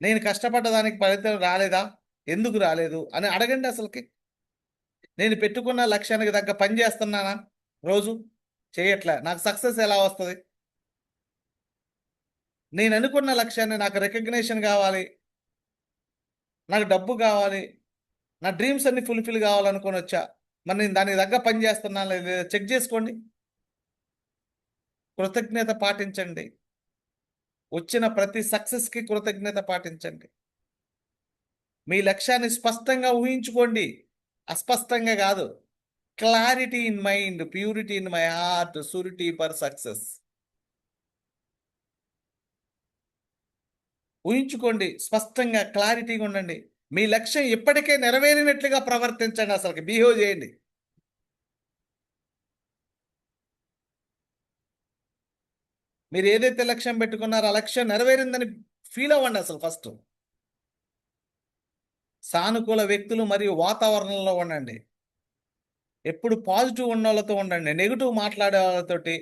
నేను కష్టపడ్డదానికి ఫలితం రాలేదా, ఎందుకు రాలేదు అని అడగండి. అసలుకి నేను పెట్టుకున్న లక్ష్యానికి తగ్గ పని చేస్తున్నానా? రోజు చేయట్లే, నాకు సక్సెస్ ఎలా వస్తుంది? నేను అనుకున్న లక్ష్యాన్ని, నాకు రికగ్నిషన్ కావాలి, నాకు డబ్బు కావాలి, నా డ్రీమ్స్ అన్ని ఫుల్ఫిల్ కావాలనుకొని వచ్చా, మరి నేను దానికి తగ్గ పని చేస్తున్నాను లేదా చెక్ చేసుకోండి. కృతజ్ఞత పాటించండి. వచ్చిన ప్రతి సక్సెస్కి కృతజ్ఞత పాటించండి. మీ లక్ష్యాన్ని స్పష్టంగా ఊహించుకోండి, అస్పష్టంగా కాదు. Clarity in mind, purity in my heart, surety for success. ఊహించుకోండి, స్పష్టంగా క్లారిటీగా ఉండండి. మీ లక్ష్యం ఇప్పటికే నెరవేరినట్లుగా ప్రవర్తించండి. అసలుకి బిహేవ్ చేయండి. మీరు ఏదైతే లక్ష్యం పెట్టుకున్నారో ఆ లక్ష్యం నెరవేరిందని ఫీల్ అవ్వండి. అసలు ఫస్ట్ సానుకూల వ్యక్తులు మరియు వాతావరణంలో ఉండండి. ఎప్పుడు పాజిటివ్ ఉన్న వాళ్ళతో ఉండండి. నెగిటివ్ మాట్లాడే వాళ్ళతోటి,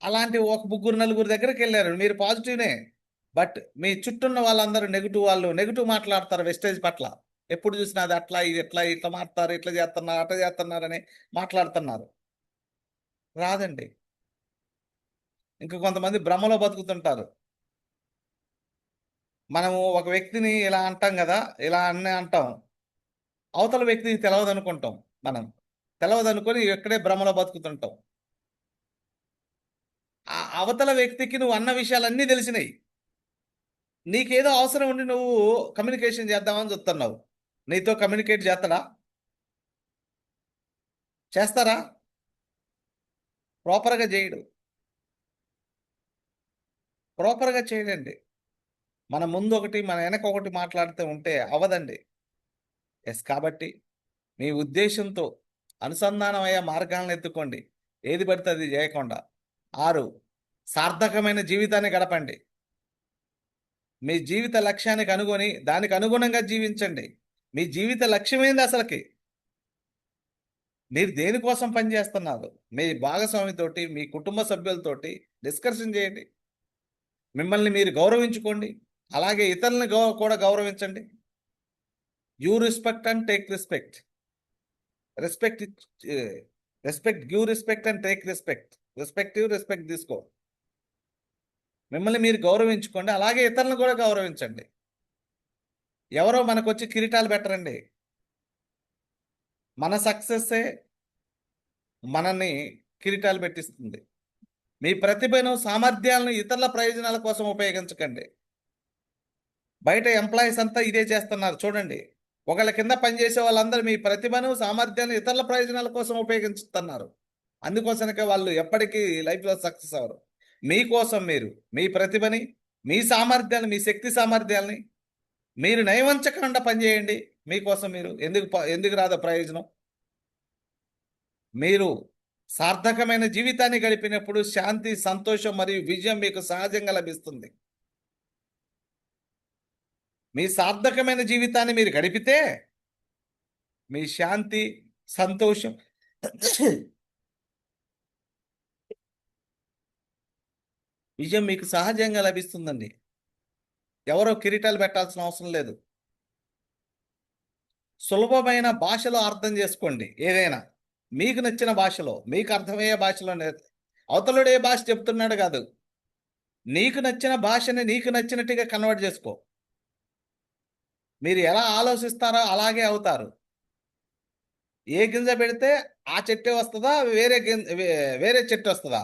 అలాంటి ఒక ముగ్గురు నలుగురు దగ్గరికి వెళ్ళారు, మీరు పాజిటివ్నే, బట్ మీ చుట్టూన్న వాళ్ళందరూ నెగిటివ్. వాళ్ళు నెగిటివ్ మాట్లాడతారు వెస్టేజ్ పట్ల. ఎప్పుడు చూసినా అది అట్లా, ఇది ఎట్లా, ఇట్లా మారుతారు, ఇట్లా చేస్తున్నారు, అట్లా చేస్తున్నారని మాట్లాడుతున్నారు. రాదండి. ఇంకా కొంతమంది భ్రమలో బతుకుతుంటారు. మనము ఒక వ్యక్తిని ఇలా అంటాం కదా, ఇలా అంటాం, అవతల వ్యక్తికి తెలవదు అనుకుంటాం. మనం తెలవదు అనుకొని ఎక్కడే భ్రమలో బతుకుతుంటాం. ఆ అవతల వ్యక్తికి నువ్వు అన్న విషయాలన్నీ తెలిసినాయి. నీకేదో అవసరం ఉండి నువ్వు కమ్యూనికేషన్ చేద్దామని చూస్తున్నావు. నీతో కమ్యూనికేట్ చేస్తాడా? చేస్తారా? ప్రాపర్గా చేయడు. ప్రాపర్గా చేయడండి. మన ముందు ఒకటి, మన వెనక ఒకటి మాట్లాడుతూ ఉంటే అవదండి. ఎస్, కాబట్టి మీ ఉద్దేశంతో అనుసంధానం అయ్యే మార్గాలను ఎత్తుకోండి. ఏది పడితే అది చేయకుండా. 6, సార్థకమైన జీవితాన్ని గడపండి. మీ జీవిత లక్ష్యానికి అనుగుని దానికి అనుగుణంగా జీవించండి. మీ జీవిత లక్ష్యం ఏంది అసలుకి? మీరు దేనికోసం పనిచేస్తున్నారు? మీ భాగస్వామితోటి, మీ కుటుంబ సభ్యులతోటి డిస్కషన్ చేయండి. మిమ్మల్ని మీరు గౌరవించుకోండి, అలాగే ఇతరులని కూడా గౌరవించండి. You respect and take respect. Respect give respect and take respect. Respect తీసుకో. మిమ్మల్ని మీరు గౌరవించుకోండి, అలాగే ఇతరులను కూడా గౌరవించండి. ఎవరో మనకు వచ్చి కిరీటాలు పెట్టరండి. మన సక్సెస్సే మనల్ని కిరీటాలు పెట్టిస్తుంది. మీ ప్రతిభను, సామర్థ్యాలను ఇతరుల ప్రయోజనాల కోసం ఉపయోగించకండి. బయట ఎంప్లాయీస్ అంతా ఇదే చేస్తున్నారు చూడండి. ఒకళ్ళ కింద పనిచేసే వాళ్ళందరూ మీ ప్రతిభను, సామర్థ్యాన్ని ఇతరుల ప్రయోజనాల కోసం ఉపయోగించుతున్నారు. అందుకోసమే వాళ్ళు ఎప్పటికీ లైఫ్లో సక్సెస్ అవ్వరు. మీకోసం మీరు మీ ప్రతిభని, మీ సామర్థ్యాన్ని, మీ శక్తి సామర్థ్యాలని మీరు నయవంచకుండా పనిచేయండి. మీకోసం మీరు ఎందుకు రాదో ప్రయోజనం. మీరు సార్థకమైన జీవితాన్ని గడిపినప్పుడు శాంతి, సంతోషం మరియు విజయం మీకు సహజంగా లభిస్తుంది. మీ సార్థకమైన జీవితాన్ని మీరు గడిపితే మీ శాంతి, సంతోషం, విజయం మీకు సహజంగా లభిస్తుందండి. ఎవరో కిరీటాలు పెట్టాల్సిన అవసరం లేదు. సులభమైన భాషలో అర్థం చేసుకోండి. ఏదైనా మీకు నచ్చిన భాషలో, మీకు అర్థమయ్యే భాషలో. అవతలుడు ఏ భాష చెప్తున్నాడు కాదు, నీకు నచ్చిన భాషని నీకు నచ్చినట్టుగా కన్వర్ట్ చేసుకో. మీరు ఎలా ఆలోచిస్తారో అలాగే అవుతారు. ఏ గింజ పెడితే ఆ చెట్టే వస్తుందా, వేరే చెట్టు వస్తుందా?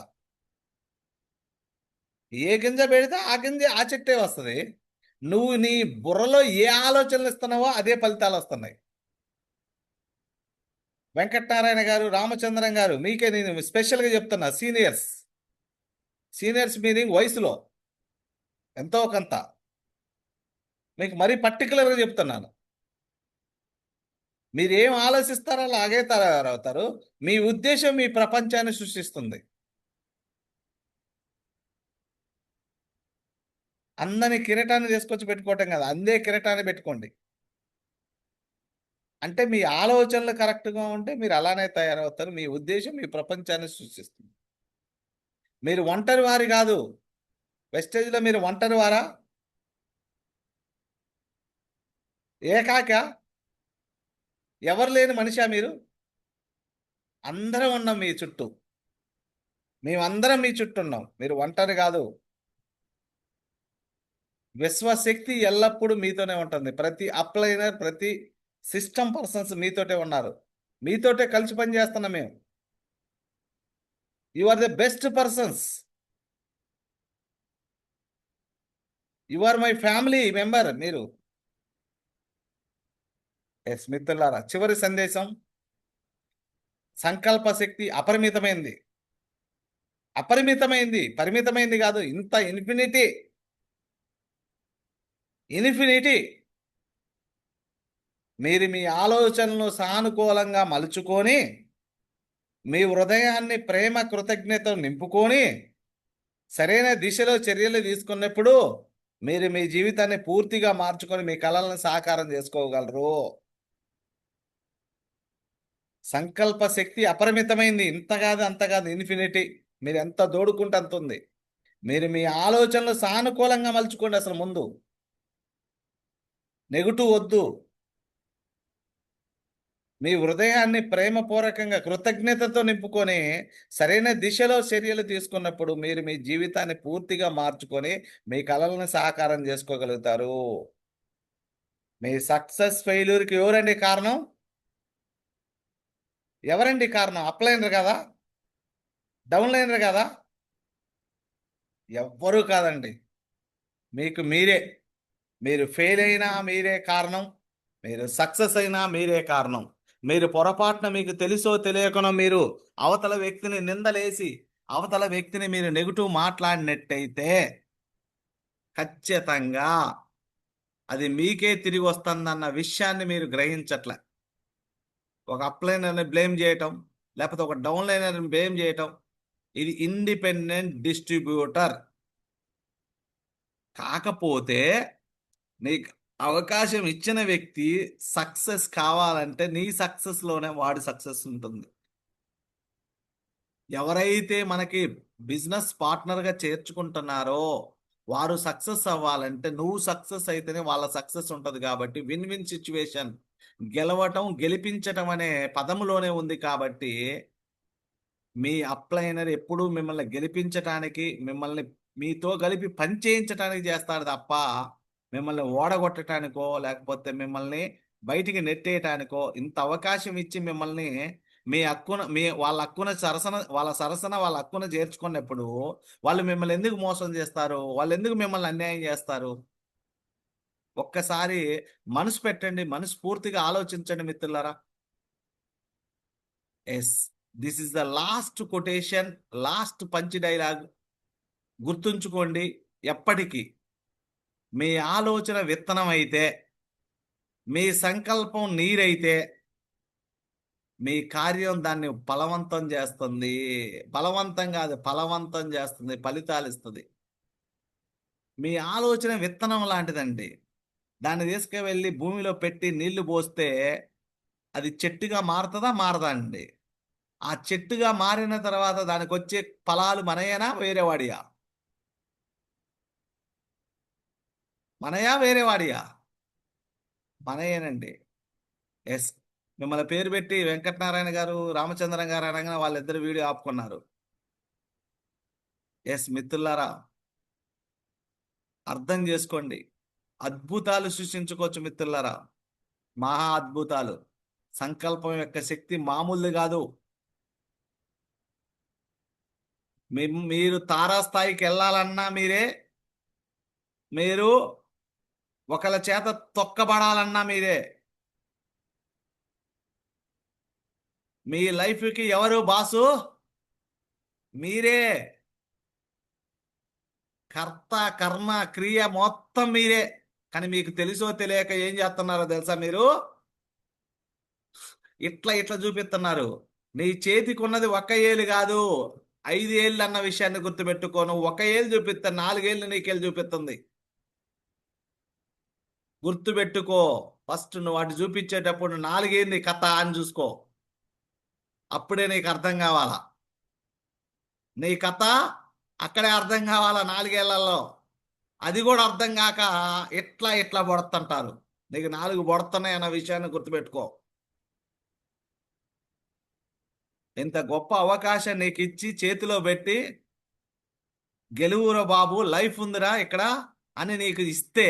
ఏ గింజ పెడితే ఆ చెట్టే వస్తుంది. నువ్వు నీ బుర్రలో ఏ ఆలోచనలు ఇస్తున్నావో అదే ఫలితాలు వస్తున్నాయి. వెంకటనారాయణ గారు, రామచంద్రం గారు, మీకే నేను స్పెషల్గా చెప్తున్నా. సీనియర్స్ మీనింగ్ వయసులో ఎంతో కొంత మీకు మరీ పర్టికులర్గా చెప్తున్నాను. మీరు ఏం ఆలోచిస్తారో అలాగే తయారవుతారు. మీ ఉద్దేశం మీ ప్రపంచాన్ని సృష్టిస్తుంది. అందరినీ కిరీటాన్ని తీసుకొచ్చి పెట్టుకోవటం కదా, అందే కిరీటాన్ని పెట్టుకోండి. అంటే మీ ఆలోచనలు కరెక్ట్గా ఉంటే మీరు అలానే తయారవుతారు. మీ ఉద్దేశం మీ ప్రపంచాన్ని సృష్టిస్తుంది. మీరు ఒంటరి వారి కాదు. వెస్టేజ్లో మీరు ఒంటరి వారా, ఏకాక, ఎవరు లేని మనిషా? మీరు అందరం ఉన్నాం మీ చుట్టూ. మేమందరం మీ చుట్టూ ఉన్నాం. మీరు ఒంటరి కాదు. విశ్వశక్తి ఎల్లప్పుడూ మీతోనే ఉంటుంది. ప్రతి అప్లైనర్, ప్రతి సిస్టమ్ పర్సన్స్ మీతోటే ఉన్నారు. మీతోటే కలిసి పనిచేస్తున్నాం మేము. You are the best persons. You are my family member. మీరు ఎస్ మిత్రులారా, చివరి సందేశం. సంకల్ప శక్తి అపరిమితమైంది. పరిమితమైంది కాదు. ఇంత ఇన్ఫినిటీ. మీరు మీ ఆలోచనలను సానుకూలంగా మలుచుకొని, మీ హృదయాన్ని ప్రేమ, కృతజ్ఞతలు నింపుకొని సరైన దిశలో చర్యలు తీసుకున్నప్పుడు మీరు మీ జీవితాన్ని పూర్తిగా మార్చుకొని మీ కలలను సాకారం చేసుకోగలరు. సంకల్ప శక్తి అపరిమితమైంది. ఇంత కాదు, అంత కాదు, ఇన్ఫినిటీ. మీరు ఎంత దోడుకుంటే అంత ఉంది. మీరు మీ ఆలోచనలు సానుకూలంగా మలుచుకోండి. అసలు ముందు నెగటివ్ వద్దు. మీ హృదయాన్ని ప్రేమపూర్వకంగా, కృతజ్ఞతతో నింపుకొని సరైన దిశలో చర్యలు తీసుకున్నప్పుడు మీరు మీ జీవితాన్ని పూర్తిగా మార్చుకొని మీ కలలను సాకారం చేసుకోగలుగుతారు. మీ సక్సెస్ ఫెయిల్యూర్కి ఎవరండి కారణం? అప్లైనర్ కదా, డౌన్లైనర్ కదా? ఎవ్వరూ కాదండి. మీకు మీరే. మీరు ఫెయిల్ అయినా మీరే కారణం, మీరు సక్సెస్ అయినా మీరే కారణం. మీరు పొరపాటున, మీకు తెలుసో తెలియకనో మీరు అవతల వ్యక్తిని నిందలేసి, అవతల వ్యక్తిని మీరు నెగిటివ్ మాట్లాడినట్టయితే ఖచ్చితంగా అది మీకే తిరిగి వస్తుందన్న విషయాన్ని మీరు గ్రహించట్లే. ఒక అప్లైనర్ని బ్లేమ్ చేయటం, లేకపోతే ఒక డౌన్లైనర్ని బ్లేమ్ చేయటం, ఇది ఇండిపెండెంట్ డిస్ట్రిబ్యూటర్. కాకపోతే నీకు అవకాశం ఇచ్చిన వ్యక్తి సక్సెస్ కావాలంటే నీ సక్సెస్లోనే వాడి సక్సెస్ ఉంటుంది. ఎవరైతే మనకి బిజినెస్ పార్ట్నర్గా చేర్చుకుంటున్నారో వారు సక్సెస్ అవ్వాలంటే నువ్వు సక్సెస్ అయితేనే వాళ్ళ సక్సెస్ ఉంటుంది. కాబట్టి విన్ విన్ సిచ్యువేషన్, గెలవటం, గెలిపించటం అనే పదములోనే ఉంది. కాబట్టి మీ అప్లైనర్ ఎప్పుడూ మిమ్మల్ని గెలిపించటానికి, మిమ్మల్ని మీతో కలిపి పని చేయించడానికి చేస్తాడు తప్ప మిమ్మల్ని ఓడగొట్టడానికో లేకపోతే మిమ్మల్ని బయటికి నెట్టేయటానికో, ఇంత అవకాశం ఇచ్చి మిమ్మల్ని వాళ్ళ సరసన వాళ్ళ హక్కున చేర్చుకున్నప్పుడు వాళ్ళు మిమ్మల్ని ఎందుకు మోసం చేస్తారు? వాళ్ళు ఎందుకు మిమ్మల్ని అన్యాయం చేస్తారు? ఒక్కసారి మనసు పెట్టండి, మనస్ఫూర్తిగా ఆలోచించండి మిత్రులారా. Yes, this is the last quotation, last punch dialogue. గుర్తుంచుకోండి ఎప్పటికీ. మీ ఆలోచన విత్తనం అయితే, మీ సంకల్పం నీరైతే, మీ కార్యం దాన్ని బలవంతం చేస్తుంది. బలవంతం కాదు, ఫలవంతం చేస్తుంది, ఫలితాలు ఇస్తుంది. మీ ఆలోచన విత్తనం లాంటిదండి. దాన్ని తీసుకువెళ్ళి భూమిలో పెట్టి నీళ్లు పోస్తే అది చెట్టుగా మారుతుందా మారదా అండి? ఆ చెట్టుగా మారిన తర్వాత దానికి వచ్చే ఫలాలు మనయేనా వేరేవాడియా? మనయా వేరేవాడియా? మనయేనండి. ఎస్, మిమ్మల్ని పేరు పెట్టి వెంకటనారాయణ గారు, రామచంద్రన్ గారు అనగానే వాళ్ళిద్దరు వీడియో ఆపుకున్నారు. ఎస్ మిత్రులారా, అర్థం చేసుకోండి. అద్భుతాలు సృష్టించుకోవచ్చు మిత్రులారా, మహా అద్భుతాలు. సంకల్పం యొక్క శక్తి మామూలు కాదు. మీరు తారాస్థాయికి వెళ్ళాలన్నా మీరే, మీరు ఒకళ్ళ చేత తొక్కబడాలన్నా మీరే. మీ లైఫ్కి ఎవరు బాసు? మీరే. కర్త, కర్మ, క్రియ మొత్తం మీరే. కానీ మీకు తెలుసో తెలియక ఏం చేస్తున్నారో తెలుసా? మీరు ఇట్లా ఇట్లా చూపిస్తున్నారు. నీ చేతికి ఉన్నది ఒక్క ఏలు కాదు, 5 ఏళ్ళు అన్న విషయాన్ని గుర్తుపెట్టుకోను. ఒక ఏళ్ళు చూపిస్తా, 4 ఏళ్ళు నీకేళ్ళు చూపిస్తుంది. గుర్తుపెట్టుకో. ఫస్ట్ నువ్వు అటు చూపించేటప్పుడు 4 ఏళ్ళు కథ అని చూసుకో. అప్పుడే నీకు అర్థం కావాలా. నీ కథ అక్కడే అర్థం కావాలా 4 ఏళ్లలో. అది కూడా అర్థం కాక ఇట్లా ఇట్లా పొడుతుంటారు. నీకు 4 పొడుతున్నాయి అన్న విషయాన్ని గుర్తుపెట్టుకో. ఇంత గొప్ప అవకాశం నీకు ఇచ్చి చేతిలో పెట్టి, గెలువురా బాబు, లైఫ్ ఉందిరా ఇక్కడ అని నీకు ఇస్తే,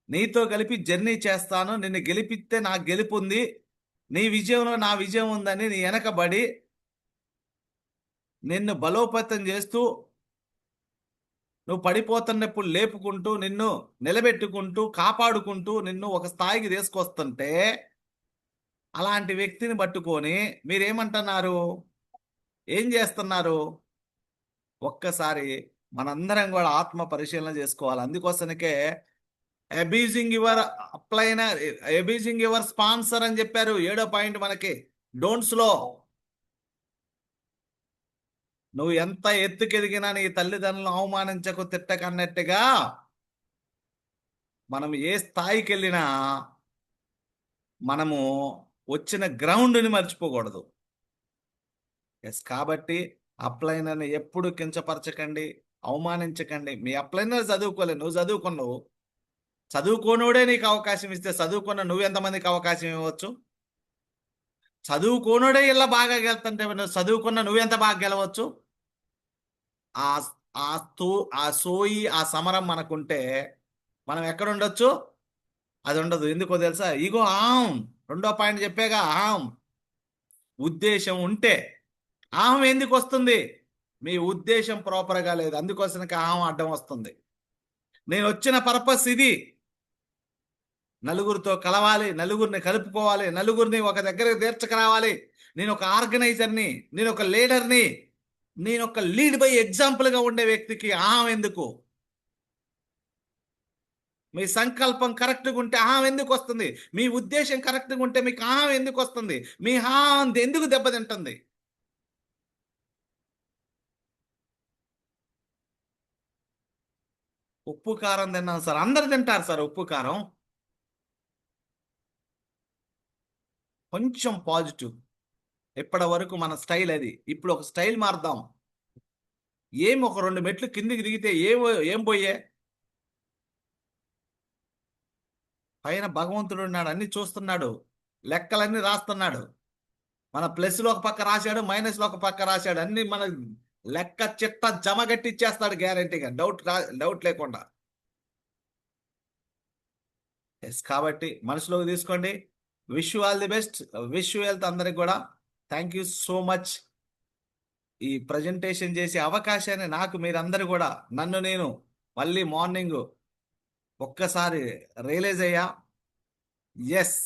నీతో కలిపి జర్నీ చేస్తాను, నిన్ను గెలిపిస్తే నాకు గెలుపు ఉంది, నీ విజయంలో నా విజయం ఉందని నీ వెనకబడి నిన్ను బలోపేతం చేస్తూ, నువ్వు పడిపోతున్నప్పుడు లేపుకుంటూ, నిన్ను నిలబెట్టుకుంటూ, కాపాడుకుంటూ, నిన్ను ఒక స్థాయికి తీసుకొస్తుంటే, అలాంటి వ్యక్తిని పట్టుకొని మీరేమంటున్నారు? ఏం చేస్తున్నారు? ఒక్కసారి మనందరం కూడా ఆత్మ పరిశీలన చేసుకోవాలి. అందుకోసనికే అబ్యూజింగ్ యువర్ స్పాన్సర్ అని చెప్పారు. 7వ పాయింట్ మనకి డోంట్స్లో. నువ్వు ఎంత ఎత్తుకెదిగినా నీ తల్లిదండ్రులను అవమానించకు, తిట్టకన్నట్టుగా మనం ఏ స్థాయికి వెళ్ళినా మనము వచ్చిన గ్రౌండ్ని మర్చిపోకూడదు. ఎస్, కాబట్టి అప్లైనర్ని ఎప్పుడు కించపరచకండి, అవమానించకండి. మీ అప్లైనర్ చదువుకోలేదు, నువ్వు చదువుకున్నావు. చదువుకోనోడే నీకు అవకాశం ఇస్తే చదువుకున్న నువ్వెంతమందికి అవకాశం ఇవ్వచ్చు? చదువుకోనోడే ఇలా బాగా గెలుతుంటే చదువుకున్న నువ్వెంత బాగా గెలవచ్చు? ఆ సోయి, ఆ సమరం మనకుంటే మనం ఎక్కడ ఉండొచ్చు? అది ఉండదు. ఎందుకో తెలుసా? ఇగో ఆహం. 2వ పాయింట్ చెప్పాగా, ఆహం. ఉద్దేశం ఉంటే ఆహం ఎందుకు వస్తుంది? మీ ఉద్దేశం ప్రాపర్గా లేదు, అందుకోసనికి ఆహం అడ్డం వస్తుంది. నేను వచ్చిన పర్పస్ ఇది, నలుగురితో కలవాలి, నలుగురిని కలుపుకోవాలి, నలుగురిని ఒక దగ్గర తీర్చకరావాలి. నేను ఒక ఆర్గనైజర్ని, నేను ఒక లీడర్ని, నేను ఒక లీడ్ బై ఎగ్జాంపుల్గా ఉండే వ్యక్తికి ఆహం ఎందుకు? మీ సంకల్పం కరెక్ట్గా ఉంటే ఆహం ఎందుకు వస్తుంది? మీ ఉద్దేశం కరెక్ట్గా ఉంటే మీకు ఆహం ఎందుకు వస్తుంది? మీ ఆహం ఎందుకు దెబ్బతింటుంది? ఉప్పు కారం తిన్నాను సార్, అందరు తింటారు సార్ ఉప్పు కారం. కొంచెం పాజిటివ్. ఇప్పటి వరకు మన స్టైల్ అది. ఇప్పుడు ఒక స్టైల్ మారుదాం. ఒక 2 మెట్లు కిందికి దిగితే ఏం పోయే? పైన భగవంతుడు ఉన్నాడు, అన్ని చూస్తున్నాడు, లెక్కలన్నీ రాస్తున్నాడు. మన ప్లస్లో ఒక పక్క రాశాడు, మైనస్లో ఒక పక్క రాశాడు. అన్ని మన లెక్క చిట్ట జమగట్టి ఇచ్చేస్తాడు గ్యారంటీగా, డౌట్ లేకుండా. ఎస్, కాబట్టి మనసులోకి తీసుకోండి. Wish you all the best. Wish you health అందరికి కూడా. Thank you so much. ఈ ప్రజెంటేషన్ చేసే అవకాశాన్ని నాకు మీరందరూ కూడా, నన్ను నేను మళ్ళీ మార్నింగ్ ఒక్కసారి రియలైజ్ అయ్యా, ఎస్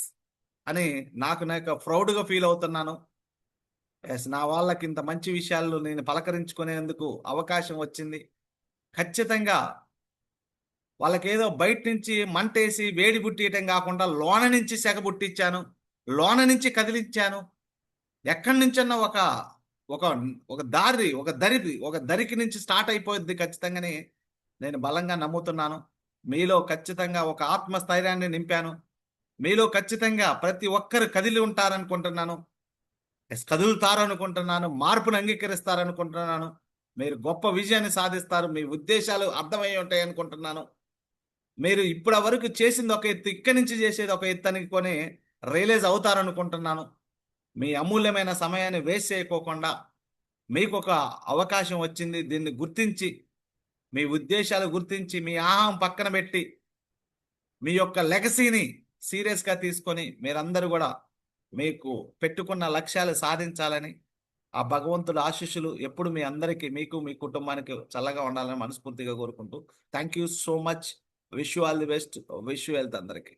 అని నాకు ప్రౌడ్గా ఫీల్ అవుతున్నాను. ఎస్, నా వాళ్ళకి ఇంత మంచి విషయాలు నేను పలకరించుకునేందుకు అవకాశం వచ్చింది. ఖచ్చితంగా వాళ్ళకేదో బయట నుంచి మంటేసి వేడి పుట్టియటం కాకుండా లోన నుంచి సెగ పుట్టించాను, లోన నుంచి కదిలించాను. ఎక్కడి నుంచన్నా ఒక ఒక ఒక దారి ఒక దరికి నుంచి స్టార్ట్ అయిపోద్ది ఖచ్చితంగానే నేను బలంగా నమ్ముతున్నాను. మీలో ఖచ్చితంగా ఒక ఆత్మస్థైర్యాన్ని నింపాను. మీలో ఖచ్చితంగా ప్రతి ఒక్కరు కదిలి ఉంటారనుకుంటున్నాను. కదులుతారనుకుంటున్నాను. మార్పును అంగీకరిస్తారనుకుంటున్నాను. మీరు గొప్ప విజయాన్ని సాధిస్తారు. మీ ఉద్దేశాలు అర్థమై ఉంటాయి అనుకుంటున్నాను. మీరు ఇప్పటి వరకు చేసింది ఒక ఎత్తు, ఇక్కడి నుంచి చేసేది ఒక ఎత్తు అనుకొని రియలైజ్ అవుతారనుకుంటున్నాను. మీ అమూల్యమైన సమయాన్ని వేస్ట్ చేయకోకుండా మీకు ఒక అవకాశం వచ్చింది. దీన్ని గుర్తించి, మీ ఉద్దేశాలు గుర్తించి, మీ ఆహం పక్కన పెట్టి, మీ యొక్క లెగసీని సీరియస్గా తీసుకొని మీరందరూ కూడా మీకు పెట్టుకున్న లక్ష్యాలు సాధించాలని, ఆ భగవంతుడు ఆశీస్సులు ఎప్పుడు మీ అందరికీ, మీకు మీ కుటుంబానికి చల్లగా ఉండాలని మనస్ఫూర్తిగా కోరుకుంటూ thank you so much. Wish you all the best. Wish you health అందరికీ.